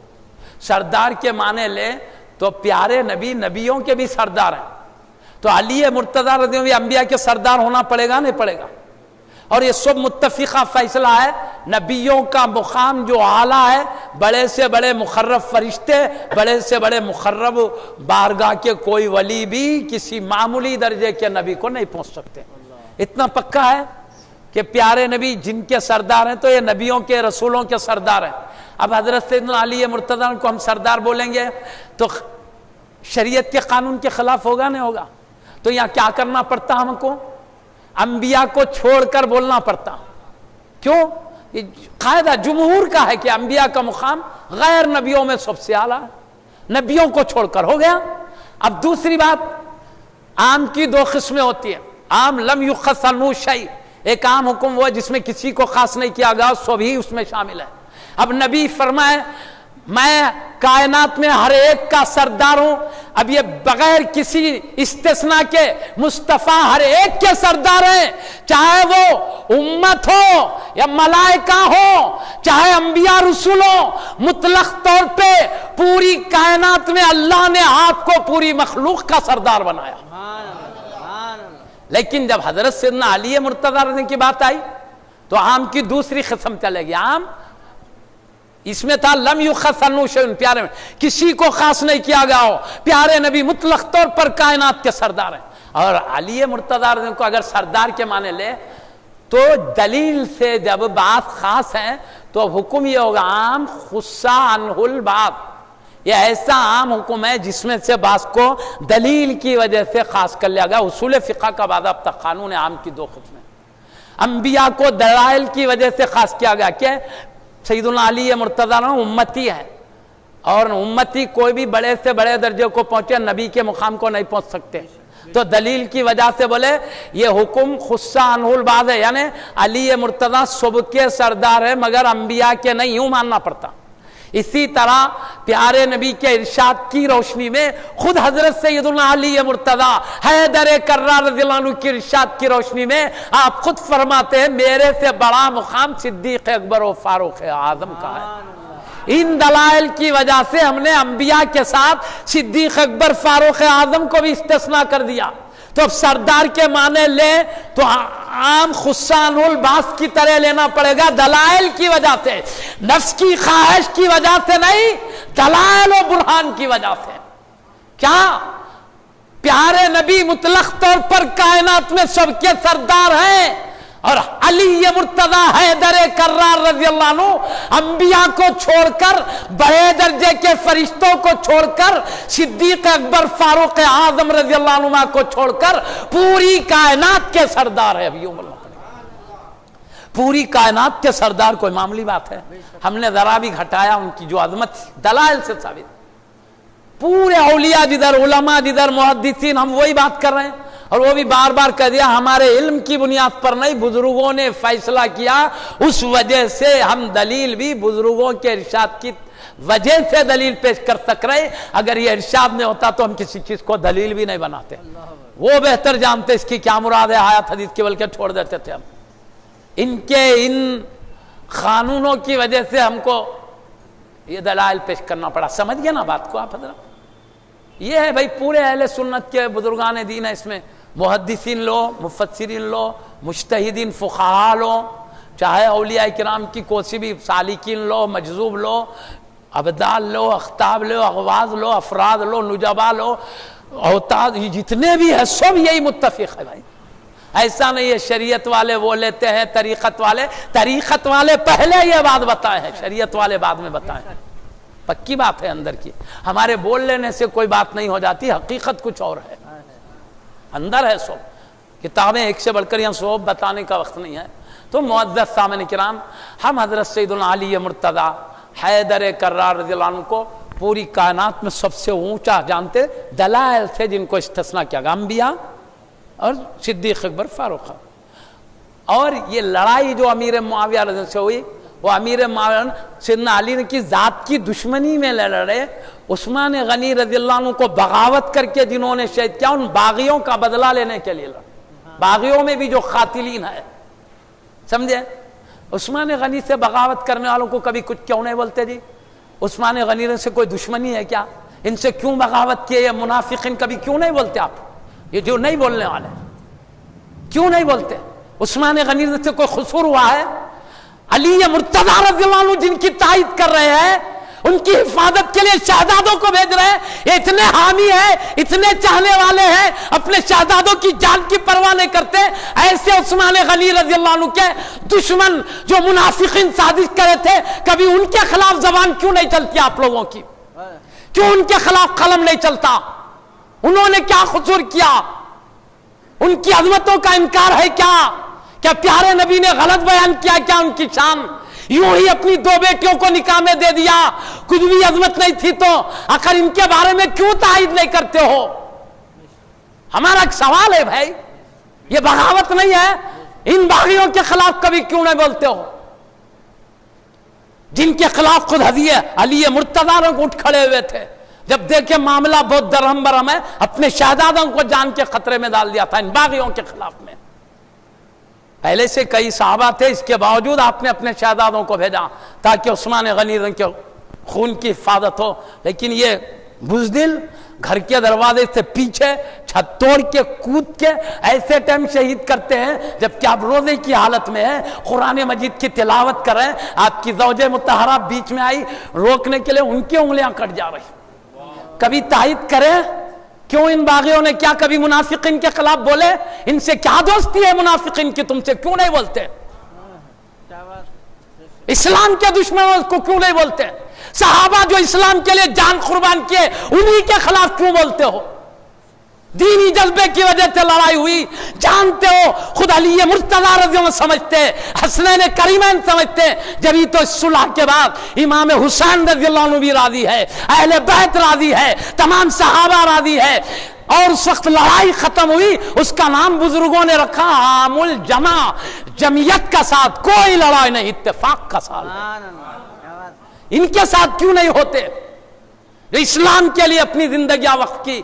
سردار کے معنی لے تو پیارے نبی نبیوں کے بھی سردار ہیں، تو علی مرتضیٰ رضی اللہ عنہ انبیاء کے سردار ہونا پڑے گا نہیں پڑے گا؟ اور یہ سب متفقہ فیصلہ ہے، نبیوں کا مقام جو اعلیٰ ہے، بڑے سے بڑے مقرب فرشتے، بڑے سے بڑے مقرب بارگاہ کے کوئی ولی بھی کسی معمولی درجے کے نبی کو نہیں پہنچ سکتے، اتنا پکا ہے کہ پیارے نبی جن کے سردار ہیں تو یہ نبیوں کے رسولوں کے سردار ہیں۔ اب حضرت سیدنا علی مرتضیٰ کو ہم سردار بولیں گے تو شریعت کے قانون کے خلاف ہوگا نہیں ہوگا؟ تو یہاں کیا کرنا پڑتا ہم کو؟ انبیاء کو چھوڑ کر بولنا پڑتا، کیوں؟ یہ قاعدہ جمہور کا ہے کہ انبیاء کا مقام غیر نبیوں میں سب سے اعلیٰ ہے، نبیوں کو چھوڑ کر ہو گیا۔ اب دوسری بات، عام کی دو قسمیں ہوتی ہیں، عام لم یخص عنہ شیء، ایک عام حکم وہ ہے جس میں کسی کو خاص نہیں کیا گیا، سب ہی اس میں شامل ہے۔ اب نبی فرمائے میں کائنات میں ہر ایک کا سردار ہوں. اب یہ بغیر کسی استثناء کے مصطفیٰ ہر ایک کے سردار ہیں, چاہے وہ امت ہو یا ملائکہ ہو, چاہے انبیاء رسول ہو. مطلق طور پہ پوری کائنات میں اللہ نے آپ کو پوری مخلوق کا سردار بنایا. لیکن جب حضرت سیدنا علی مرتضیٰ رضی کی بات آئی تو عام کی دوسری قسم چلے گی. عام اس میں تھا لم یخص عنہ شیء, پیارے میں کسی کو خاص نہیں کیا گیا ہو, پیارے نبی مطلق طور پر کائنات کے سردار ہیں. اور علی مرتضیٰ رضی کو اگر سردار کے معنی لے تو دلیل سے جب بات خاص ہے تو حکم یہ ہوگا عام خص عنہ البعض. یہ ایسا عام حکم ہے جس میں سے بعض کو دلیل کی وجہ سے خاص کر لیا گیا. اصول فقہ کا باضابطہ قانون عام کی دو قسمیں. انبیاء کو دلائل کی وجہ سے خاص کیا گیا کہ سیدنا علی مرتضیٰ امتی ہے, اور امتی کوئی بھی بڑے سے بڑے درجے کو پہنچے, نبی کے مقام کو نہیں پہنچ سکتے. تو دلیل کی وجہ سے بولے یہ حکم خص عنہ البعض ہے, یعنی علی مرتضیٰ سب کے سردار ہے مگر انبیاء کے نہیں, یوں ماننا پڑتا. اسی طرح پیارے نبی کے ارشاد کی روشنی میں خود حضرت سیدنا علی مرتضیٰ حیدر کرار رضی اللہ عنہ کی ارشاد کی روشنی میں آپ خود فرماتے ہیں میرے سے بڑا مقام صدیق اکبر و فاروق اعظم کا ہے. ان دلائل کی وجہ سے ہم نے انبیاء کے ساتھ صدیق اکبر فاروق اعظم کو بھی استثناء کر دیا. تو اب سردار کے معنی لے تو عام خص عنہ البعض کی طرح لینا پڑے گا, دلائل کی وجہ سے, نفس کی خواہش کی وجہ سے نہیں, دلائل و برہان کی وجہ سے. کیا پیارے نبی مطلق طور پر کائنات میں سب کے سردار ہیں, اور علی مرتضیٰ حیدر کرار رضی اللہ عنہ انبیاء کو چھوڑ کر, بڑے درجے کے فرشتوں کو چھوڑ کر, صدیق اکبر فاروق اعظم رضی اللہ عنہ کو چھوڑ کر پوری کائنات کے سردار ہے. ابھی پوری کائنات کے سردار کوئی معمولی بات ہے؟ ہم نے ذرا بھی گھٹایا ان کی جو عظمت دلائل سے ثابت. پورے اولیاء جدھر, علماء جدھر, محدثین, ہم وہی بات کر رہے ہیں. اور وہ بھی بار بار کہہ دیا ہمارے علم کی بنیاد پر نہیں, بزرگوں نے فیصلہ کیا, اس وجہ سے ہم دلیل بھی بزرگوں کے ارشاد کی وجہ سے دلیل پیش کر سک رہے. اگر یہ ارشاد نہیں ہوتا تو ہم کسی چیز کو دلیل بھی نہیں بناتے. وہ بہتر جانتے اس کی کیا مراد ہے آیات حدیث کی, بلکہ چھوڑ دیتے تھے ہم. ان کے ان قانونوں کی وجہ سے ہم کو یہ دلائل پیش کرنا پڑا. سمجھ گئے نا بات کو آپ حضرات؟ یہ ہے بھائی پورے اہل سنت کے بزرگان دین ہے. اس میں محدثین لو, مفسرین لو, مجتہدین فقہاء لو, چاہے اولیاء کرام کی کوسی بھی سالکین لو, مجذوب لو, ابدال لو, اختاب لو, اغواز لو, افراد لو, نجبا لو, اوتاد, جتنے بھی ہیں سب یہی متفق ہے بھائی. ایسا نہیں ہے شریعت والے وہ لیتے ہیں, طریقت والے پہلے یہ بات بتائے ہیں, شریعت والے بعد میں بتائے ہیں. پکی بات ہے اندر کی. ہمارے بول لینے سے کوئی بات نہیں ہو جاتی, حقیقت کچھ اور ہے, اندر ہے سب. کتابیں ایک سے بڑھ کر یہاں سب بتانے کا وقت نہیں ہے. تو معزز سامعین کرام, ہم حضرت سیدنا علی مرتضیٰ حیدر کرار رضی اللہ عنہ کو پوری کائنات میں سب سے اونچا جانتے, دلائل سے جن کو استثناء کیا گیا, انبیاء اور صدیق اکبر فاروق. اور یہ لڑائی جو امیر معاویہ رضی اللہ عنہ سے ہوئی, وہ امیر معاویہ سیدنا علی کی ذات کی دشمنی میں لڑے. عثمان غنی رضی اللہ عنہ کو بغاوت کر کے جنہوں نے شہید کیا, ان باغیوں کا بدلہ لینے کے لیے لڑے. باغیوں میں بھی جو قاتلین ہے, سمجھے, عثمان غنی سے بغاوت کرنے والوں کو کبھی کچھ کیوں نہیں بولتے جی؟ عثمان غنی سے کوئی دشمنی ہے کیا؟ ان سے کیوں بغاوت کیے؟ یہ منافقین کبھی کیوں نہیں بولتے آپ؟ یہ جو نہیں بولنے والے کیوں نہیں بولتے؟ عثمان غنی سے کوئی قصور ہوا ہے؟ علی مرتضیٰ رضی اللہ عنہ جن کی تائید کر رہے ہیں, ان کی حفاظت کے لیے شہزادوں کو بھیج رہے ہیں, یہ اتنے حامی ہیں, اتنے چاہنے والے ہیں, اپنے شہزادوں کی جان کی پرواہ نہیں کرتے. ایسے عثمان غنی رضی اللہ عنہ کے دشمن جو منافقین سازش کرے تھے, کبھی ان کے خلاف زبان کیوں نہیں چلتی آپ لوگوں کی؟ کیوں ان کے خلاف قلم نہیں چلتا؟ انہوں نے کیا قصور کیا؟ ان کی عظمتوں کا انکار ہے کیا؟ کیا پیارے نبی نے غلط بیان کیا کیا ان کی شان؟ یوں ہی اپنی دو بیٹیوں کو نکاح میں دے دیا, کچھ بھی عظمت نہیں تھی تو آخر ان کے بارے میں کیوں تائید نہیں کرتے ہو؟ ہمارا ایک سوال ہے بھائی, یہ بغاوت نہیں ہے؟ ان باغیوں کے خلاف کبھی کیوں نہیں بولتے ہو؟ جن کے خلاف خود علی مرتضیٰ کو اٹھ کھڑے ہوئے تھے، جب دیکھے معاملہ بہت درہم برہم ہے، اپنے شہزادوں کو جان کے خطرے میں ڈال دیا تھا ان باغیوں کے خلاف میں۔ پہلے سے کئی صحابہ تھے، اس کے باوجود آپ نے اپنے شہزادوں کو بھیجا تاکہ عثمان غنی کے خون کی حفاظت ہو، لیکن یہ بزدل گھر کے دروازے سے پیچھے چھت توڑ کے کود کے ایسے ٹائم شہید کرتے ہیں جب کہ آپ روزے کی حالت میں ہیں، قرآن مجید کی تلاوت کر رہے ہیں، آپ کی زوجہ مطہرہ بیچ میں آئی روکنے کے لیے، ان کی انگلیاں کٹ جا رہی۔ کبھی تائید کرے کیوں ان باغیوں نے کیا کبھی منافقین کے خلاف بولے؟ ان سے کیا دوستی ہے منافقین کی؟ تم سے کیوں نہیں بولتے؟ اسلام کے دشمنوں کو کیوں نہیں بولتے؟ صحابہ جو اسلام کے لیے جان قربان کیے انہی کے خلاف کیوں بولتے ہو؟ دینی جذبے کی وجہ سے لڑائی ہوئی، جانتے ہو خود علی مرتضیٰ رضی اللہ عنہ سمجھتے، حسنین کریمین سمجھتے، جبھی تو صلح کے بعد امام حسین رضی اللہ عنہ بھی راضی ہے، اہل بیت راضی ہے، تمام صحابہ راضی ہے، اور اس وقت لڑائی ختم ہوئی، اس کا نام بزرگوں نے رکھا عام الجمع، جمعیت کا ساتھ، کوئی لڑائی نہیں، اتفاق کا ساتھ۔ ان کے ساتھ کیوں نہیں ہوتے جو اسلام کے لیے اپنی زندگیاں وقف کی؟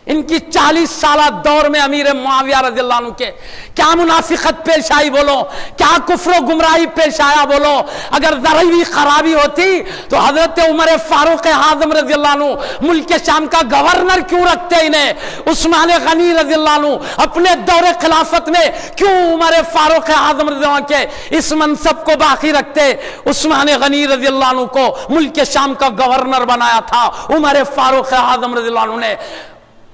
ان کی 40 سالہ دور میں امیر معاویہ رضی اللہ عنہ کے کیا منافقت پیش آئی بولو، کیا کفر و گمراہی پیش آیا بولو؟ اگر ذرا بھی خرابی ہوتی تو حضرت عمر فاروق اعظم رضی اللہ عنہ ملک شام کا گورنر کیوں رکھتے انہیں؟ عثمان غنی رضی اللہ عنہ اپنے دور خلافت میں کیوں عمر فاروق اعظم رضی اللہ عنہ کے اس منصب کو باقی رکھتے؟ عثمان غنی رضی اللہ عنہ کو ملک شام کا گورنر بنایا تھا، عمر فاروق اعظم رضی اللہ عنہ نے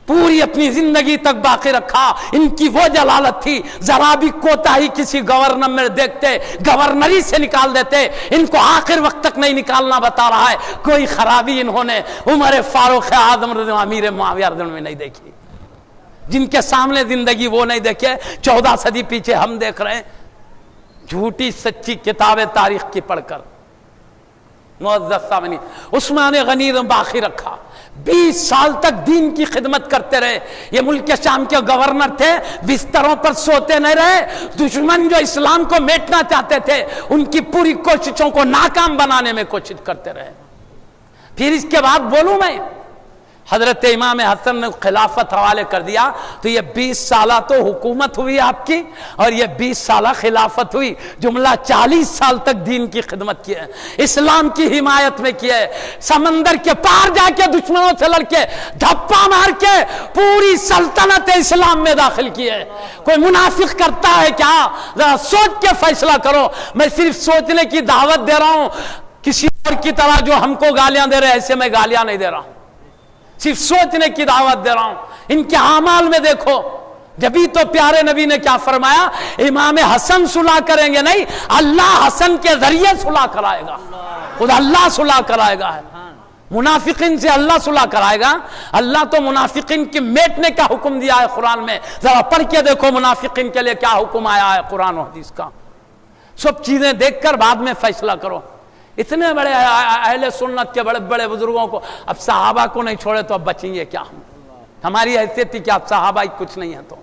پوری اپنی زندگی تک باقی رکھا۔ ان کی وہ جلالت تھی، ذرا بھی کوتاہی کسی گورنر میں دیکھتے گورنری سے نکال دیتے، ان کو آخر وقت تک نہیں نکالنا بتا رہا ہے۔ کوئی خرابی انہوں نے عمر فاروق اعظم رضی اللہ عنہ امیر معاویہ رضی اللہ عنہ میں نہیں دیکھی، جن کے سامنے زندگی وہ نہیں دیکھے۔ 14 صدی پیچھے ہم دیکھ رہے ہیں جھوٹی سچی کتابیں تاریخ کی پڑھ کر۔ معزز سامعین، عثمان غنی نے باقی رکھا، 20 سال تک دین کی خدمت کرتے رہے۔ یہ ملک شام کے گورنر تھے، بستروں پر سوتے نہیں رہے۔ دشمن جو اسلام کو میٹنا چاہتے تھے ان کی پوری کوششوں کو ناکام بنانے میں کوشش کرتے رہے۔ پھر اس کے بعد بولوں میں، حضرت امام حسن نے خلافت حوالے کر دیا تو یہ 20 سالہ تو حکومت ہوئی آپ کی، اور یہ 20 سالہ خلافت ہوئی، جملہ 40 سال تک دین کی خدمت کی ہے، اسلام کی حمایت میں کی ہے، سمندر کے پار جا کے دشمنوں سے لڑ کے دھپا مار کے پوری سلطنت اسلام میں داخل کی ہے۔ کوئی منافق کرتا ہے کیا؟ ذرا سوچ کے فیصلہ کرو۔ میں صرف سوچنے کی دعوت دے رہا ہوں، کسی اور کی طرح جو ہم کو گالیاں دے رہے ایسے میں گالیاں نہیں دے رہا ہوں، صرف سوچنے کی دعوت دے رہا ہوں۔ ان کے اعمال میں دیکھو، جبھی تو پیارے نبی نے کیا فرمایا؟ امام حسن صلح کریں گے نہیں، اللہ حسن کے ذریعے صلح کرائے گا، خود اللہ صلح کرائے گا۔ منافقین سے اللہ صلح کرائے گا؟ اللہ تو منافقین کی میٹنے کا حکم دیا ہے قرآن میں، ذرا پڑھ کے دیکھو منافقین کے لیے کیا حکم آیا ہے قرآن و حدیث کا۔ سب چیزیں دیکھ کر بعد میں فیصلہ کرو۔ اتنے بڑے اہل سنت کے بڑے بڑے بزرگوں کو اب صحابہ کو نہیں چھوڑے تو اب بچیں گے کیا؟ ہماری حیثیت تھی کہ اب صحابہ کچھ نہیں ہے تو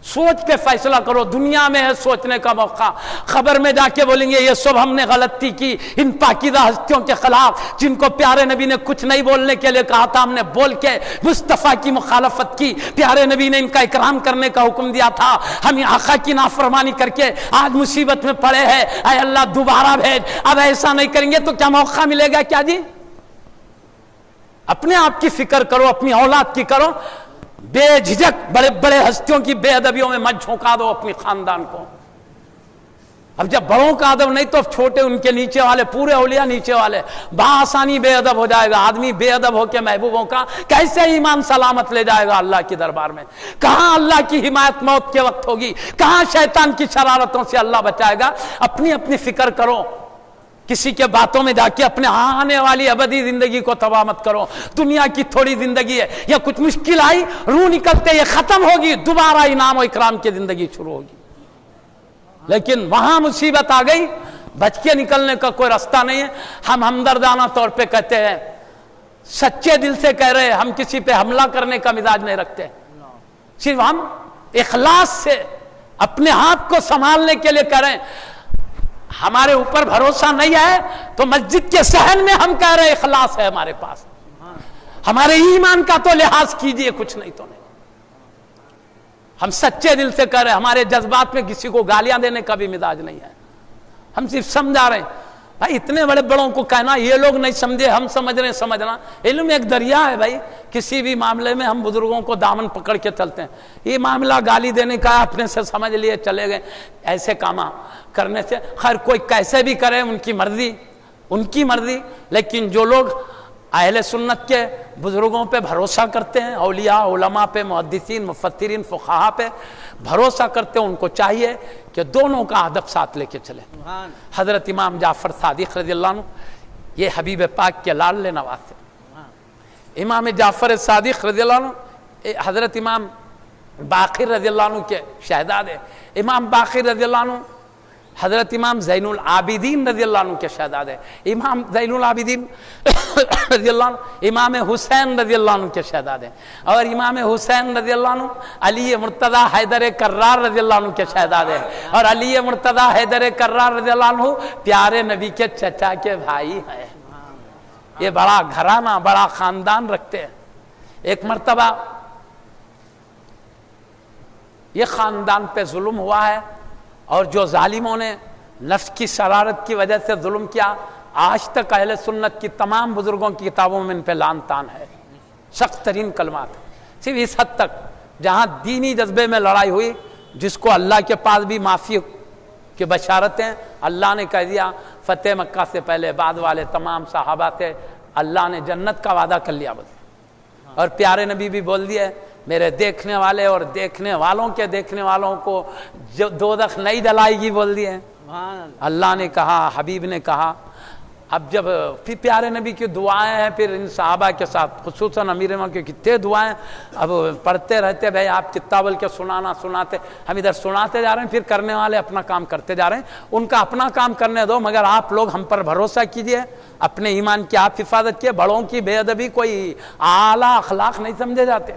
سوچ کے فیصلہ کرو۔ دنیا میں ہے سوچنے کا موقع، خبر میں جا کے بولیں گے یہ سب ہم نے غلطی کی ان پاکیزہ ہستیوں کے خلاف جن کو پیارے نبی نے کچھ نہیں بولنے کے لیے کہا تھا، ہم نے بول کے مصطفیٰ کی مخالفت کی، پیارے نبی نے ان کا اکرام کرنے کا حکم دیا تھا، ہم آقا کی نافرمانی کر کے آج مصیبت میں پڑے ہیں، اے اللہ دوبارہ بھیج، اب ایسا نہیں کریں گے تو کیا موقع ملے گا کیا جی؟ اپنے آپ کی فکر کرو، اپنی اولاد کی کرو، بے جھجک بڑے بڑے ہستیوں کی بے ادبیوں میں مت جھونکا دو اپنی خاندان کو۔ اب جب بڑوں کا ادب نہیں تو چھوٹے ان کے نیچے والے، پورے اولیاء نیچے والے بآسانی بے ادب ہو جائے گا۔ آدمی بے ادب ہو کے محبوبوں کا کیسے ایمان سلامت لے جائے گا اللہ کے دربار میں؟ کہاں اللہ کی حمایت موت کے وقت ہوگی؟ کہاں شیطان کی شرارتوں سے اللہ بچائے گا؟ اپنی اپنی فکر کرو، کسی کے باتوں میں جا کے اپنے آنے والی ابدی زندگی کو تباہ مت کرو۔ دنیا کی تھوڑی زندگی ہے، یا کچھ مشکل آئی روح نکلتے یہ ختم ہوگی، دوبارہ انعام و اکرام کی زندگی شروع ہوگی۔ لیکن وہاں مصیبت آ گئی، بچ کے نکلنے کا کوئی راستہ نہیں ہے۔ ہم ہمدردانہ طور پہ کہتے ہیں، سچے دل سے کہہ رہے ہیں، ہم کسی پہ حملہ کرنے کا مزاج نہیں رکھتے، صرف ہم اخلاص سے اپنے آپ کو سنبھالنے کے لیے کہہ رہے ہیں۔ ہمارے اوپر بھروسہ نہیں ہے تو مسجد کے صحن میں ہم کہہ رہے اخلاص ہے ہمارے پاس، ہمارے ایمان کا تو لحاظ کیجئے، کچھ نہیں تو نہیں، ہم سچے دل سے کہہ رہے ہیں، ہمارے جذبات میں کسی کو گالیاں دینے کا بھی مزاج نہیں ہے، ہم صرف سمجھا رہے ہیں۔ بھائی اتنے بڑے بڑوں کو کہنا یہ لوگ نہیں سمجھے ہم سمجھ رہے ہیں، سمجھنا علم ایک دریا ہے بھائی، کسی بھی معاملے میں ہم بزرگوں کو دامن پکڑ کے چلتے ہیں، یہ معاملہ گالی دینے کا اپنے سے سمجھ لیے چلے گئے، ایسے کام کرنے سے خیر کوئی کیسے بھی کرے ان کی مرضی، لیکن جو لوگ اہل سنت کے بزرگوں پہ بھروسہ کرتے ہیں، اولیاء علماء پہ، محدثین مفسرین فقہاء پہ بھروسہ کرتے ہیں، ان کو چاہیے کہ دونوں کا ادب ساتھ لے کے چلے۔ حضرت امام جعفر صادق رضی اللہ عنہ یہ حبیب پاک کے لاڈلے نواز تھے، امام جعفر صادق رضی اللہ عنہ حضرت امام باقر رضی اللہ عنہ کے شہزادے، امام باقر رضی اللہ عنہ حضرت امام زین العابدین رضی اللہ عنہ کے شہزادے، امام زین العابدین رضی اللہ عنہ امام حسین رضی اللہ عنہ کے شہزادے، اور امام حسین رضی اللہ عنہ علی مرتضی حیدر کرار رضی اللہ عنہ کے شہزادے، اور علی مرتضی حیدر کرار رضی اللہ عنہ پیارے نبی کے چچا کے بھائی ہیں۔ یہ بڑا گھرانہ بڑا خاندان رکھتے ہیں۔ ایک مرتبہ یہ خاندان پہ ظلم ہوا ہے، اور جو ظالموں نے نفس کی شرارت کی وجہ سے ظلم کیا، آج تک اہل سنت کی تمام بزرگوں کی کتابوں میں ان پہ لعن طعن ہے، سخت ترین کلمات، صرف اس حد تک جہاں دینی جذبے میں لڑائی ہوئی، جس کو اللہ کے پاس بھی معافی کی بشارتیں اللہ نے کہہ دیا، فتح مکہ سے پہلے بعد والے تمام صحابہ سے اللہ نے جنت کا وعدہ کر لیا، اور پیارے نبی بھی بول دیا میرے دیکھنے والے اور دیکھنے والوں کے دیکھنے والوں کو جو دوزخ نہیں ڈلائے گی، بول دیے اللہ نے کہا، حبیب نے کہا۔ اب جب پھر پیارے نبی کی دعائیں ہیں، پھر ان صحابہ کے ساتھ خصوصاً امیر ماں کی کتنے دعائیں اب پڑھتے رہتے، بھائی آپ کتنا بول کے سناتے، ہم ادھر سناتے جا رہے ہیں، پھر کرنے والے اپنا کام کرتے جا رہے ہیں، ان کا اپنا کام کرنے دو، مگر آپ لوگ ہم پر بھروسہ کیجئے، اپنے ایمان کی آپ حفاظت کیے، بڑوں کی بے ادبی کوئی اعلیٰ اخلاق نہیں سمجھے جاتے،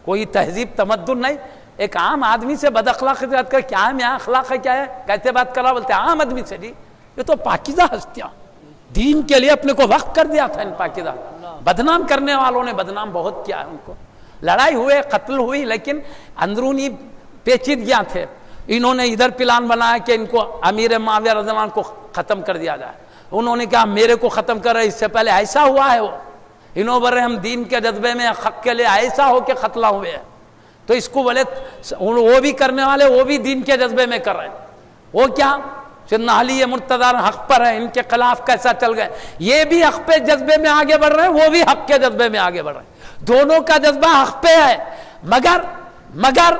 کوئی تہذیب تمدن نہیں، ایک عام آدمی سے بد اخلاقی بات کر کیا ہے، میاں اخلاق ہے کیا ہے، کیسے بات کرا، بولتے عام آدمی سے جی، یہ تو پاکیزہ ہستیاں، دین کے لیے اپنے کو وقف کر دیا تھا، ان پاکیزہ بدنام کرنے والوں نے بدنام بہت کیا ہے ان کو، لڑائی ہوئے قتل ہوئی، لیکن اندرونی پیچیدگیاں تھے، انہوں نے ادھر پلان بنایا کہ ان کو امیر معاویہ رضی اللہ عنہ کو ختم کر دیا جائے، انہوں نے کہا میرے کو ختم کر رہے، اس سے پہلے ایسا ہوا ہے، وہ انہوں بر ہم دین کے جذبے میں حق کے لیے ایسا ہو کے قتل ہوئے ہیں، تو اس کو بولے وہ بھی کرنے والے وہ بھی دین کے جذبے میں کر رہے ہیں، وہ کیا سیدنا علی مرتضی حق پر ہے، ان کے خلاف کیسا چل گئے، یہ بھی حق پہ جذبے میں آگے بڑھ رہے ہیں، وہ بھی حق کے جذبے میں آگے بڑھ رہے ہیں، دونوں کا جذبہ حق پہ ہے، مگر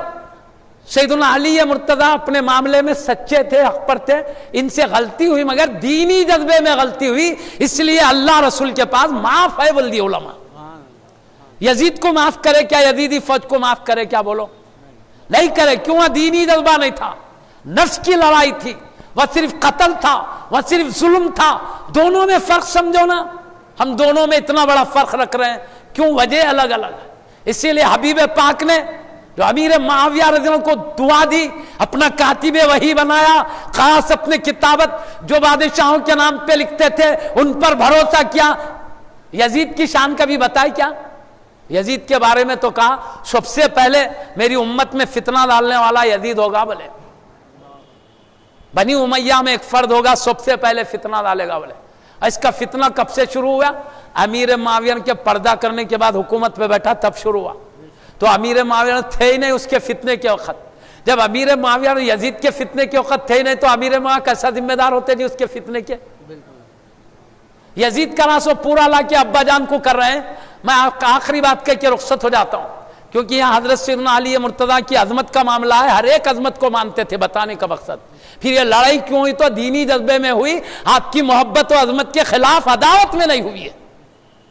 سیدنا علی مرتضی اپنے معاملے میں سچے تھے، حق پر تھے، ان سے غلطی ہوئی مگر دینی جذبے میں غلطی ہوئی، اس لیے اللہ رسول کے پاس معاف ہے بول دی علماء۔ یزید کو معاف کرے کیا، یزیدی فوج کو معاف کرے کیا، بولو نہیں کرے، کیوں؟ دینی جذبہ نہیں تھا، نفس کی لڑائی تھی، وہ صرف قتل تھا، وہ صرف ظلم تھا، دونوں میں فرق سمجھو نا، ہم دونوں میں اتنا بڑا فرق رکھ رہے ہیں، کیوں؟ وجہ الگ الگ ہے، اسی لیے حبیب پاک نے جو امیر معاویہ رضی اللہ عنہ کو دعا دی، اپنا کاتب وحی بنایا، خاص اپنے کتابت جو بادشاہوں کے نام پہ لکھتے تھے ان پر بھروسہ کیا۔ یزید کی شان کا بھی بتائی کیا، یزید کے بارے میں تو کہا سب سے پہلے میری امت میں فتنہ ڈالنے والا یزید ہوگا، بولے بنی امیہ میں ایک فرد ہوگا سب سے پہلے فتنہ ڈالے گا، بولے اس کا فتنہ کب سے شروع ہوا؟ امیر معاویہ کے پردہ کرنے کے بعد حکومت پہ بیٹھا تب شروع ہوا، تو امیر معاویہ تھے ہی نہیں اس کے فتنے کے وقت، جب امیر معاویہ یزید کے فتنے کے وقت تھے ہی نہیں تو امیر معاویہ کیسا ذمہ دار ہوتے جی اس کے فتنے کے؟ یزید کا راسو پورا لا کے ابا جان کو کر رہے ہیں۔ میں آخری بات کہہ کے رخصت ہو جاتا ہوں، کیونکہ یہاں حضرت سیدنا علی مرتضیٰ کی عظمت کا معاملہ ہے، ہر ایک عظمت کو مانتے تھے، بتانے کا مقصد پھر یہ لڑائی کیوں ہوئی تو دینی جذبے میں ہوئی، آپ کی محبت و عظمت کے خلاف عداوت میں نہیں ہوئی ہے،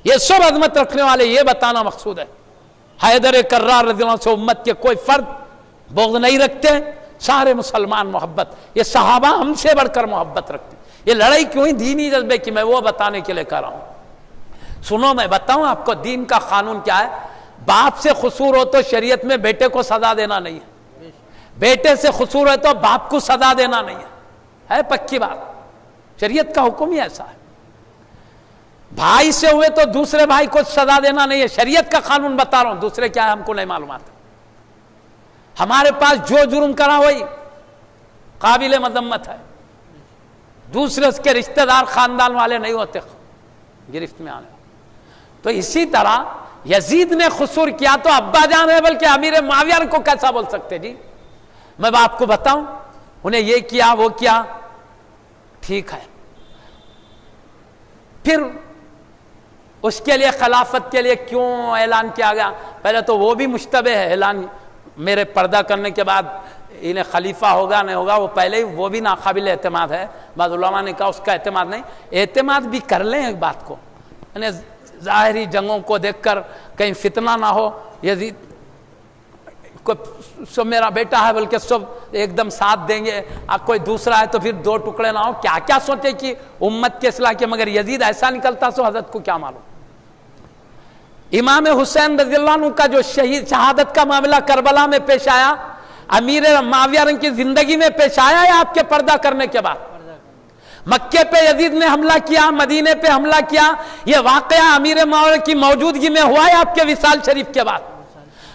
یہ سب عظمت رکھنے والے، یہ بتانا مقصود ہے۔ حیدر کرار رضی اللہ عنہ سے امت کے کوئی فرد بغض نہیں رکھتے، سارے مسلمان محبت، یہ صحابہ ہم سے بڑھ کر محبت رکھتے، یہ لڑائی کیوں ہوئی دینی جذبے کی، میں وہ بتانے کے لیے کہہ رہا ہوں۔ سنو میں بتاؤں آپ کو دین کا قانون کیا ہے، باپ سے قصور ہو تو شریعت میں بیٹے کو سزا دینا نہیں ہے، بیٹے سے قصور ہے تو باپ کو سزا دینا نہیں ہے، ہے پکی بات، شریعت کا حکم ہی ایسا ہے. بھائی سے ہوئے تو دوسرے بھائی کو سزا دینا نہیں ہے، شریعت کا قانون بتا رہا ہوں، دوسرے کیا ہے ہم کو نہیں معلومات. ہمارے پاس جو جرم کرا وہی قابل مذمت ہے، دوسرے اس کے رشتہ دار خاندان والے نہیں ہوتے گرفت میں آنے. تو اسی طرح یزید نے قصور کیا تو ابا جان ہے بلکہ امیر معاویہ کو کیسا بول سکتے؟ جی میں آپ کو بتاؤں انہیں یہ کیا وہ کیا، ٹھیک ہے. پھر اس کے لیے خلافت کے لیے کیوں اعلان کیا گیا؟ پہلے تو وہ بھی مشتبہ ہے اعلان، میرے پردہ کرنے کے بعد انہیں خلیفہ ہوگا نہیں ہوگا، وہ پہلے ہی وہ بھی ناقابل اعتماد ہے. بعض علماء نے کہا اس کا اعتماد نہیں، اعتماد بھی کر لیں ایک بات کو، یعنی ظاہری جنگوں کو دیکھ کر کہیں فتنہ نہ ہو، یزید کو سب میرا بیٹا ہے بلکہ سب ایک دم ساتھ دیں گے، کوئی دوسرا ہے تو پھر دو ٹکڑے نہ ہو، کیا کیا سوچے کہ امت کے اصلاح کے. مگر یزید ایسا نکلتا سو حضرت کو کیا معلوم. امام حسین رضی اللہ عنہ کا جو شہادت کا معاملہ کربلا میں پیش آیا، امیر معاویہ کی زندگی میں پیش آیا یا آپ کے پردہ کرنے کے بعد؟ مکے پہ یزید نے حملہ کیا، مدینے پہ حملہ کیا، یہ واقعہ امیر معاویہ کی موجودگی میں ہوا ہے آپ کے وصال شریف کے بعد؟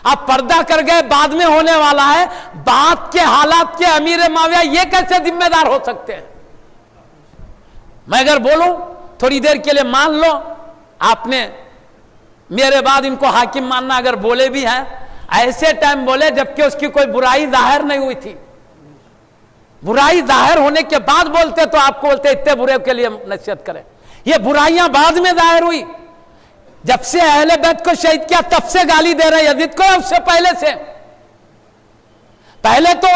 آپ پردہ کر گئے، بعد میں ہونے والا ہے. بعد کے حالات کے امیر معاویہ یہ کیسے ذمہ دار ہو سکتے ہیں؟ میں اگر بولوں تھوڑی دیر کے لیے مان لو آپ نے میرے بعد ان کو حاکم ماننا، اگر بولے بھی ہیں ایسے ٹائم بولے جبکہ اس کی کوئی برائی ظاہر نہیں ہوئی تھی. برائی ظاہر ہونے کے بعد بولتے تو آپ کو بولتے اتنے برے کے لیے نصیحت کریں. یہ برائیاں بعد میں ظاہر ہوئی، جب سے اہل بیت کو شہید کیا تب سے گالی دے رہے یزید کو، اس سے پہلے سے. پہلے تو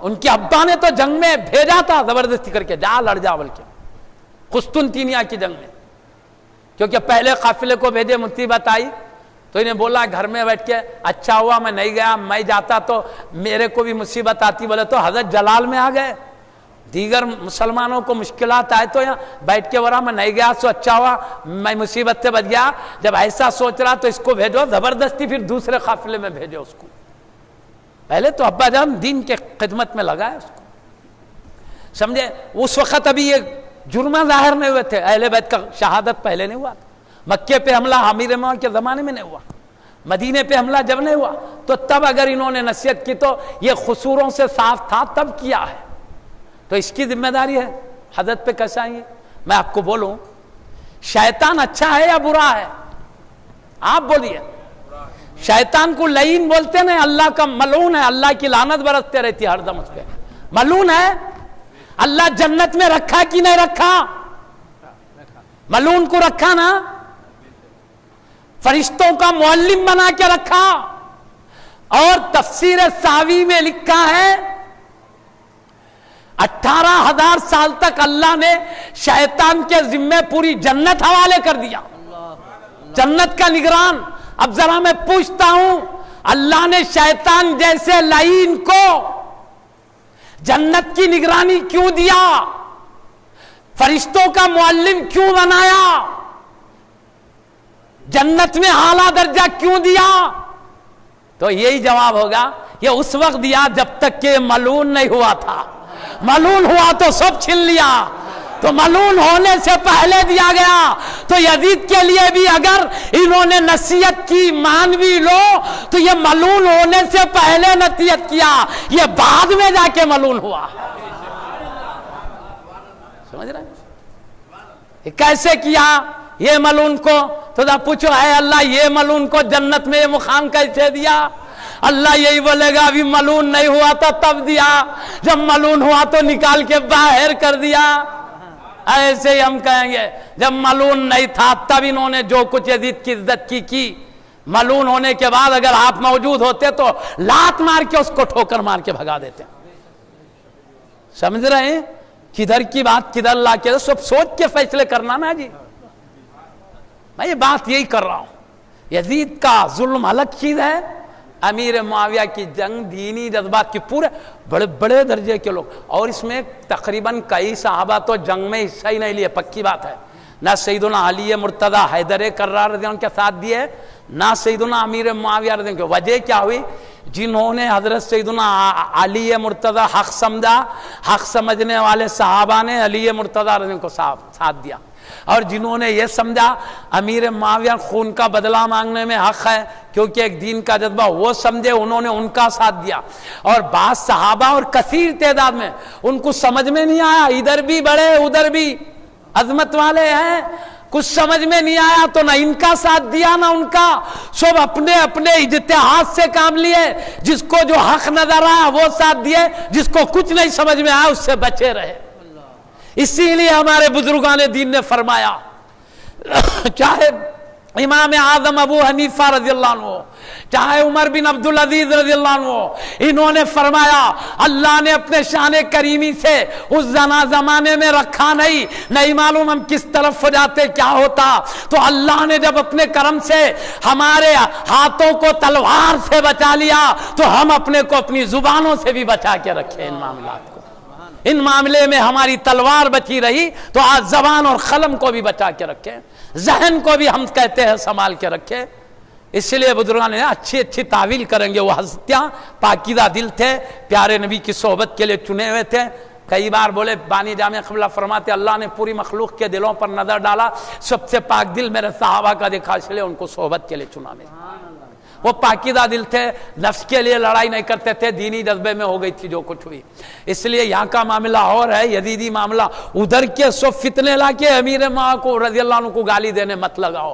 ان کے ابا نے تو جنگ میں بھیجا تھا زبردستی کر کے، جا لڑ جا، بلکہ قسطنطینیہ کی جنگ میں، کیونکہ پہلے قافلے کو بھیجے مصیبت آئی تو انہیں بولا گھر میں بیٹھ کے اچھا ہوا میں نہیں گیا، میں جاتا تو میرے کو بھی مصیبت آتی. بولے تو حضرت جلال میں آ گئے، دیگر مسلمانوں کو مشکلات آئے تو یہاں بیٹھ کے ورا میں نہیں گیا سو اچھا ہوا میں مصیبت سے بچ گیا. جب ایسا سوچ رہا تو اس کو بھیجو زبردستی، پھر دوسرے قافلے میں بھیجو اس کو. پہلے تو ابا جان دین کے خدمت میں لگا ہے اس کو، سمجھے. اس وقت ابھی یہ جرمہ ظاہر نہیں ہوئے تھے، اہل بیت کا شہادت پہلے نہیں ہوا. مکے پہ حملہ امیر معاویہ کے زمانے میں نہیں ہوا، مدینے پہ حملہ جب نہیں ہوا تو تب اگر انہوں نے نصیحت کی تو یہ قصوروں سے صاف تھا تب کیا ہے، تو اس کی ذمہ داری ہے حضرت پہ کیسا آئیں گے. میں آپ کو بولوں شیطان اچھا ہے یا برا ہے؟ آپ بولیے. شیطان کو لعین بولتے نا، اللہ کا ملعون ہے، اللہ کی لعنت برستے رہتی ہے ہر دم اس پہ، ملعون ہے. اللہ جنت میں رکھا کہ نہیں رکھا؟ ملعون کو رکھا نا، فرشتوں کا معلم بنا کے رکھا. اور تفسیر ساوی میں لکھا ہے 18,000 سال تک اللہ نے شیطان کے ذمے پوری جنت حوالے کر دیا، جنت کا نگران. اب ذرا میں پوچھتا ہوں اللہ نے شیطان جیسے لعین کو جنت کی نگرانی کیوں دیا؟ فرشتوں کا معلم کیوں بنایا؟ جنت میں اعلیٰ درجہ کیوں دیا؟ تو یہی جواب ہوگا یہ اس وقت دیا جب تک کہ ملعون نہیں ہوا تھا. ملعون ہوا تو سب چھین لیا، تو ملعون ہونے سے پہلے دیا گیا. تو یزید کے لیے بھی اگر انہوں نے نصیحت کی مان بھی لو تو یہ ملعون ہونے سے پہلے نصیحت کیا، یہ بعد میں جا کے ملعون ہوا. سمجھ رہے ہیں کیسے کیا یہ ملعون کو؟ تو پوچھو اے اللہ یہ ملعون کو جنت میں یہ مقام کیسے دیا؟ اللہ یہی بولے گا ابھی ملعون نہیں ہوا تھا تب دیا، جب ملعون ہوا تو نکال کے باہر کر دیا. ایسے ہی ہم کہیں گے جب ملعون نہیں تھا تب انہوں نے جو کچھ یزید کی عزت کی. ملعون ہونے کے بعد اگر آپ موجود ہوتے تو لات مار کے اس کو ٹھوکر مار کے بھگا دیتے. سمجھ رہے ہیں کدھر کی بات کدھر لا کے سب سوچ کے فیصلے کرنا نا جی. میں یہ بات یہی کر رہا ہوں، یزید کا ظلم الگ چیز ہے، امیر معاویہ کی جنگ دینی جذبات کی پورے بڑے بڑے درجے کے لوگ، اور اس میں تقریباً کئی صحابہ تو جنگ میں حصہ ہی نہیں لیے، پکی بات ہے. نہ سیدنا علی مرتضی حیدر کرار رضی اللہ عنہ کے ساتھ دیے، نہ سیدنا امیر معاویہ رضی اللہ عنہ۔ وجہ کیا ہوئی؟ جنہوں نے حضرت سیدنا علی مرتضی حق سمجھا، حق سمجھنے والے صحابہ نے علی مرتضی رضی اللہ عنہ کو ساتھ دیا، اور جنہوں نے یہ سمجھا امیر معاویہ خون کا بدلہ مانگنے میں حق ہے کیونکہ ایک دین کا جذبہ وہ سمجھے، انہوں نے ان کا ساتھ دیا۔ اور بعض صحابہ اور کثیر تعداد میں ان کو سمجھ میں نہیں آیا، ادھر بھی بڑے ادھر بھی عظمت والے ہیں، کچھ سمجھ میں نہیں آیا تو نہ ان کا ساتھ دیا نہ ان کا، سب اپنے اپنے اجتہاد سے کام لیے، جس کو جو حق نظر آیا وہ ساتھ دیے، جس کو کچھ نہیں سمجھ میں آیا اس سے بچے رہے۔ اسی لیے ہمارے بزرگان دین نے فرمایا، چاہے امام اعظم ابو حنیفہ رضی اللہ عنہ، چاہے عمر بن عبدالعزیز رضی اللہ عنہ، انہوں نے فرمایا اللہ نے اپنے شان کریمی سے اس زمانے میں رکھا نہیں معلوم ہم کس طرف ہو جاتے کیا ہوتا، تو اللہ نے جب اپنے کرم سے ہمارے ہاتھوں کو تلوار سے بچا لیا تو ہم اپنے کو اپنی زبانوں سے بھی بچا کے رکھے۔ ان معاملات کو، ان معاملے میں ہماری تلوار بچی رہی تو آج زبان اور قلم کو بھی بچا کے رکھیں، ذہن کو بھی ہم کہتے ہیں سنبھال کے رکھیں۔ اس لیے بزرگان نے اچھی اچھی تعویل کریں گے، وہ حضرتیاں پاکیزہ دل تھے، پیارے نبی کی صحبت کے لیے چنے ہوئے تھے۔ کئی بار بولے بانی جامع قبلہ فرماتے اللہ نے پوری مخلوق کے دلوں پر نظر ڈالا، سب سے پاک دل میرے صحابہ کا دیکھا، اس لیے ان کو صحبت کے لیے چنا میں۔ وہ پاکیزہ دل تھے، نفس کے لیے لڑائی نہیں کرتے تھے، دینی جذبے میں ہو گئی تھی جو کچھ ہوئی۔ اس لیے یہاں کا معاملہ اور ہے، یزیدی معاملہ ادھر کے سب فتنے لا کے امیر معاویہ کو رضی اللہ عنہ کو گالی دینے مت لگاؤ،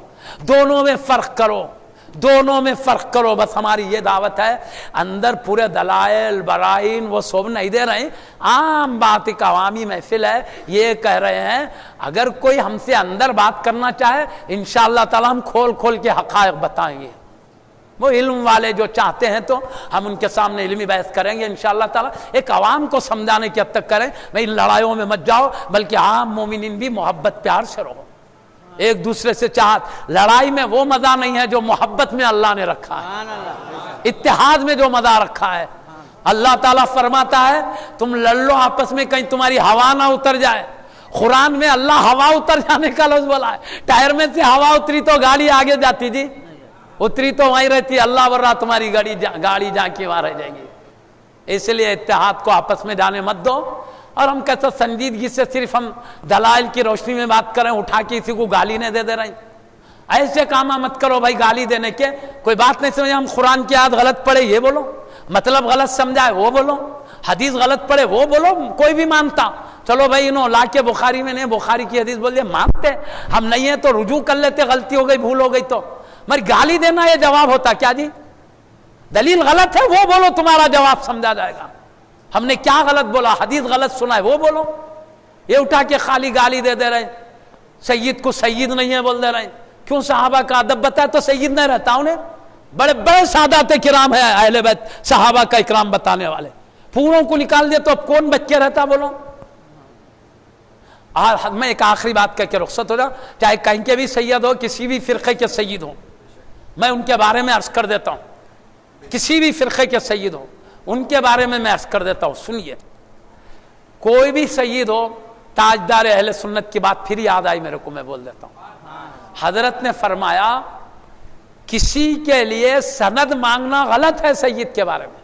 دونوں میں فرق کرو، دونوں میں فرق کرو، بس ہماری یہ دعوت ہے۔ اندر پورے دلائل براہین وہ سب نہیں دے رہے ہیں، عام بات ایک عوامی محفل ہے، یہ کہہ رہے ہیں اگر کوئی ہم سے اندر بات کرنا چاہے انشاءاللہ تعالی ہم کھول کھول کے حقائق بتائیں گے۔ وہ علم والے جو چاہتے ہیں تو ہم ان کے سامنے علمی بحث کریں گے انشاءاللہ تعالی، ایک عوام کو سمجھانے کی حد تک کریں، بھئی لڑائیوں میں مت جاؤ، بلکہ عام مومنین بھی محبت پیار سے رہو، ایک دوسرے سے چاہت۔ لڑائی میں وہ مزہ نہیں ہے جو محبت میں اللہ نے رکھا ہے، اتحاد میں جو مزہ رکھا ہے۔ اللہ تعالیٰ فرماتا ہے تم لڑ لو آپس میں، کہیں تمہاری ہوا نہ اتر جائے۔ قرآن میں اللہ ہوا اتر جانے کا لفظ بولا ہے، ٹائر میں سے ہوا اتری تو گاڑی آگے جاتی، جی اتری تو وہیں رہتی، اللہ ورہ تمہاری گاڑی جا کے وہاں رہ جائے گی۔ اس لیے اتحاد کو آپس میں جانے مت دو، اور ہم کیسا سنجیدگی سے صرف ہم دلائل کی روشنی میں بات کریں، اٹھا کے کسی کو گالی نہیں دے رہے ہیں، ایسے کام مت کرو بھائی، گالی دینے کے کوئی بات نہیں سمجھے، ہم قرآن کی آیت غلط پڑھے یہ بولو، مطلب غلط سمجھائے وہ بولو، حدیث غلط پڑھے وہ بولو، کوئی بھی مانتا، چلو بھائی انہوں لا کے بخاری میں نہیں بخاری کی حدیث بول دیا، مانتے ہم نہیں ہیں تو رجوع کر لیتے، غلطی ہو گئی بھول ہو گئی تو، مگر گالی دینا یہ جواب ہوتا کیا جی؟ دلیل غلط ہے وہ بولو، تمہارا جواب سمجھا جائے گا۔ ہم نے کیا غلط بولا، حدیث غلط سنا ہے وہ بولو، یہ اٹھا کے خالی گالی دے رہے، سید کو سید نہیں ہے بول دے رہے، کیوں؟ صحابہ کا ادب بتایا تو سید نہیں رہتا انہیں، بڑے بڑے سادات کرام ہے اہل بیت صحابہ کا اکرام بتانے والے، پوروں کو نکال دے تو اب کون بچ کے رہتا بولو؟ میں ایک آخری بات کہہ کے رخصت ہو جاؤں، چاہے کہیں کے بھی سید ہو، کسی بھی فرقے کے سید ہو، میں ان کے بارے میں عرض کر دیتا ہوں، کسی بھی فرقے کے سید ہو ان کے بارے میں عرض کر دیتا ہوں، سنیے، کوئی بھی سید ہو، تاجدار اہل سنت کی بات پھر یاد آئی میرے کو، میں بول دیتا ہوں، حضرت نے فرمایا کسی کے لیے سند مانگنا غلط ہے سید کے بارے میں،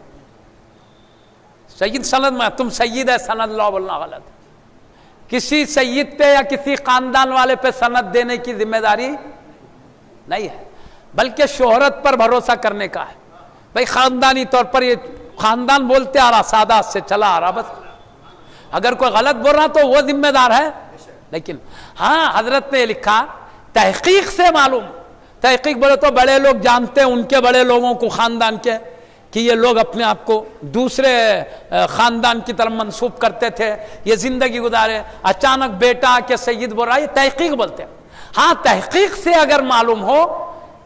سید سند میں تم سید ہے سند لاؤ بولنا غلط ہے، کسی سید پہ یا کسی خاندان والے پہ سند دینے کی ذمہ داری نہیں ہے، بلکہ شہرت پر بھروسہ کرنے کا ہے، بھائی خاندانی طور پر یہ خاندان بولتے آ رہا، سادات سے چلا آ رہا، بس اگر کوئی غلط بول رہا تو وہ ذمہ دار ہے، لیکن ہاں حضرت نے لکھا تحقیق سے معلوم، تحقیق بولے تو بڑے لوگ جانتے ہیں ان کے بڑے لوگوں کو خاندان کے کہ یہ لوگ اپنے آپ کو دوسرے خاندان کی طرف منسوب کرتے تھے، یہ زندگی گزارے، اچانک بیٹا کے سید بول رہا ہے، یہ تحقیق بولتے ہیں۔ ہاں تحقیق سے اگر معلوم ہو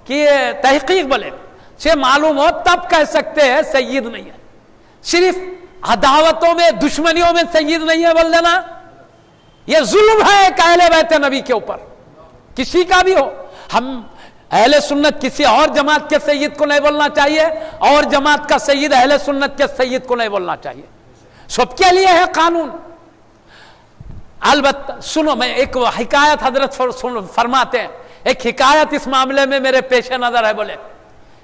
کہ یہ تحقیق بولے سے معلوم ہو تب کہہ سکتے ہیں سید نہیں ہے، صرف عداوتوں میں دشمنیوں میں سید نہیں ہے بول دینا یہ ظلم ہے ایک اہل بیت نبی کے اوپر، کسی کا بھی ہو۔ ہم اہل سنت کسی اور جماعت کے سید کو نہیں بولنا چاہیے، اور جماعت کا سید اہل سنت کے سید کو نہیں بولنا چاہیے، سب کے لیے ہے قانون۔ البتہ سنو، میں ایک حکایت حضرت فرماتے ہیں، ایک حکایت اس معاملے میں میرے پیش نظر ہے، بولے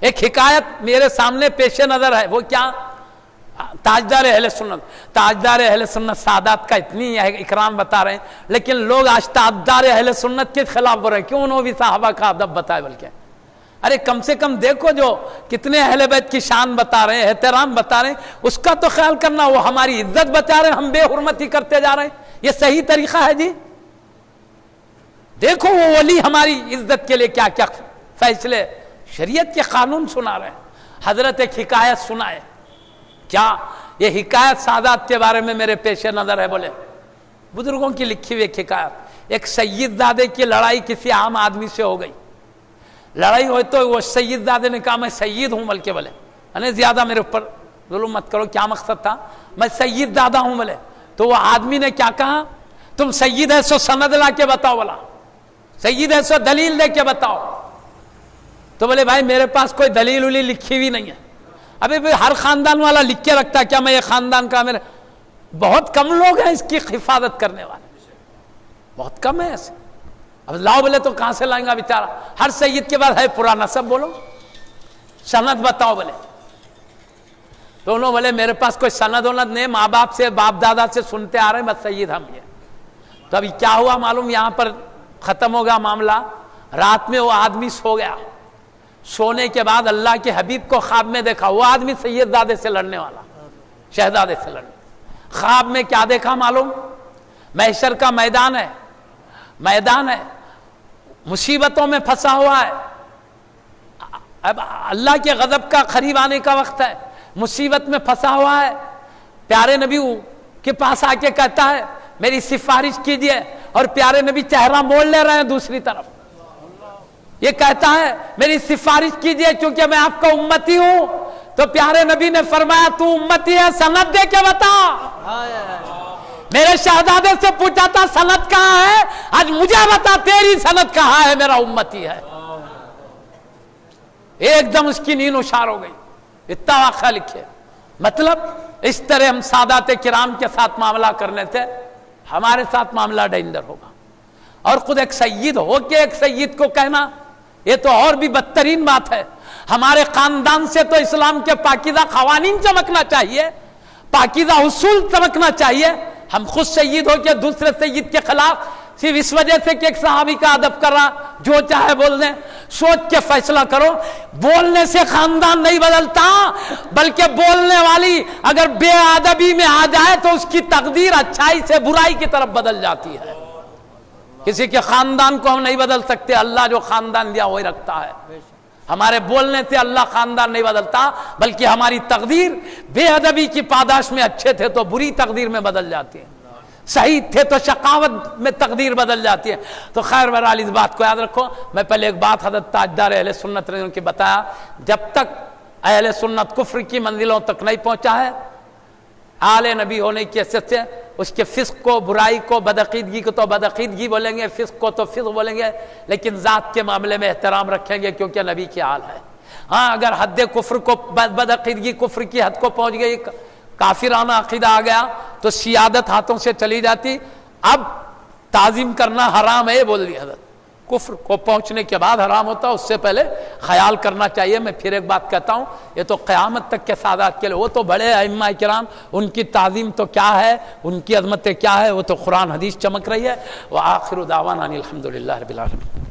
ایک حکایت میرے سامنے پیش نظر ہے، وہ کیا؟ تاجدار اہل سنت، تاجدار اہل سنت سادات کا اتنی اکرام بتا رہے ہیں، لیکن لوگ آج تاجدار اہل سنت کے خلاف بول رہے ہیں، کیوں؟ انہوں بھی صحابہ کا ادب بتائے، بلکہ ارے کم سے کم دیکھو جو کتنے اہل بیت کی شان بتا رہے ہیں، احترام بتا رہے ہیں، اس کا تو خیال کرنا، وہ ہماری عزت بچا رہے ہیں، ہم بے حرمتی کرتے جا رہے ہیں، یہ صحیح طریقہ ہے جی؟ دیکھو وہ ولی ہماری عزت کے لیے کیا کیا فیصلے شریعت کے قانون سنا رہے ہیں۔ حضرت ایک حکایت سنائے، کیا یہ حکایت سادات کے بارے میں میرے پیش نظر ہے، بولے بزرگوں کی لکھی ہوئی ایک حکایت، ایک سید زادے کی لڑائی کسی عام آدمی سے ہو گئی، لڑائی ہوئی تو وہ سید زادے نے کہا میں سید ہوں، بلکہ بولے یعنی زیادہ میرے اوپر ظلم مت کرو، کیا مقصد تھا؟ میں سید زادہ ہوں، بولے تو وہ آدمی نے کیا کہا؟ تم سید ہے سو سند لا کے بتاؤ، بولا سید ہے سو دلیل دے کے بتاؤ، تو بولے بھائی میرے پاس کوئی دلیل ولی لکھی ہوئی نہیں ہے۔ ابھی بھی ہر خاندان والا لکھ کے رکھتا ہے، کیا میں یہ خاندان کا؟ میرے بہت کم لوگ ہیں اس کی حفاظت کرنے والے، بہت کم ہے ایسے۔ اب لاؤ بولے تو کہاں سے لائیں گا بیچارہ؟ ہر سید کے بعد ہے پرانا سب، بولو سند بتاؤ، بولے تو انہوں بولے میرے پاس کوئی سند ونت نہیں، ماں باپ سے باپ دادا سے سنتے آ رہے ہیں، بس سید ہم یہ۔ تو ابھی کیا ہوا معلوم؟ یہاں پر ختم ہو گیا معاملہ۔ رات میں وہ آدمی سو گیا، سونے کے بعد اللہ کے حبیب کو خواب میں دیکھا، وہ آدمی سید زادے سے لڑنے والا، شہزادے سے لڑنے۔ خواب میں کیا دیکھا معلوم؟ محشر کا میدان ہے، میدان ہے، مصیبتوں میں پھنسا ہوا ہے، اب اللہ کے غضب کا قریب آنے کا وقت ہے، مصیبت میں پھنسا ہوا ہے۔ پیارے نبی کے پاس آ کے کہتا ہے میری سفارش کیجئے، اور پیارے نبی چہرہ موڑ لے رہے ہیں دوسری طرف، یہ کہتا ہے میری سفارش کیجئے کیونکہ میں آپ کا امتی ہوں۔ تو پیارے نبی نے فرمایا تو امتی ہے، سند دے کے بتا۔ میرے شہزادے سے پوچھا تھا سند کہاں ہے، آج مجھے بتا تیری سند کہاں ہے، میرا امتی ہے۔ ایک دم اس کی نیند اشار ہو گئی۔ اتنا واقعہ لکھے، مطلب اس طرح ہم سادات کرام کے ساتھ معاملہ کرنے سے ہمارے ساتھ معاملہ ڈینجر ہوگا۔ اور خود ایک سید ہو کے ایک سید کو کہنا، یہ تو اور بھی بدترین بات ہے۔ ہمارے خاندان سے تو اسلام کے پاکیزہ قوانین چمکنا چاہیے، پاکیزہ اصول چمکنا چاہیے۔ ہم خود سید ہو کے دوسرے سید کے خلاف صرف اس وجہ سے کہ ایک صحابی کا ادب کر رہا، جو چاہے بول دیں، سوچ کے فیصلہ کرو۔ بولنے سے خاندان نہیں بدلتا، بلکہ بولنے والی اگر بے ادبی میں آ جائے تو اس کی تقدیر اچھائی سے برائی کی طرف بدل جاتی ہے۔ کسی کے خاندان کو ہم نہیں بدل سکتے، اللہ جو خاندان دیا وہی رکھتا ہے۔ ہمارے بولنے سے اللہ خاندان نہیں بدلتا، بلکہ ہماری تقدیر بے ادبی کی پاداش میں اچھے تھے تو بری تقدیر میں بدل جاتی ہے، صحیح تھے تو شقاوت میں تقدیر بدل جاتی ہے۔ تو خیر بہرحال اس بات کو یاد رکھو۔ میں پہلے ایک بات حضرت تاجدار اہل سنت نے کی بتایا، جب تک اہل سنت کفر کی منزلوں تک نہیں پہنچا ہے، آل نبی ہونے کی حیثیت سے اس کے فسق کو، برائی کو، بدعقیدگی کو تو بدعقیدگی بولیں گے، فسق کو تو فسق بولیں گے، لیکن ذات کے معاملے میں احترام رکھیں گے کیونکہ نبی کی آل ہے۔ ہاں اگر حد کفر کو، بدعقیدگی کفر کی حد کو پہنچ گئی، کافرانہ عقیدہ آ گیا تو سیادت ہاتھوں سے چلی جاتی، اب تعظیم کرنا حرام ہے بول دیا حضرت۔ کفر کو پہنچنے کے بعد حرام ہوتا، اس سے پہلے خیال کرنا چاہیے۔ میں پھر ایک بات کہتا ہوں، یہ تو قیامت تک کے سادات کے لیے، وہ تو بڑے ائمہ کرام، ان کی تعظیم تو کیا ہے، ان کی عظمتیں کیا ہے، وہ تو قرآن حدیث چمک رہی ہے۔ وآخر دعوانا الحمدللہ رب العالمین۔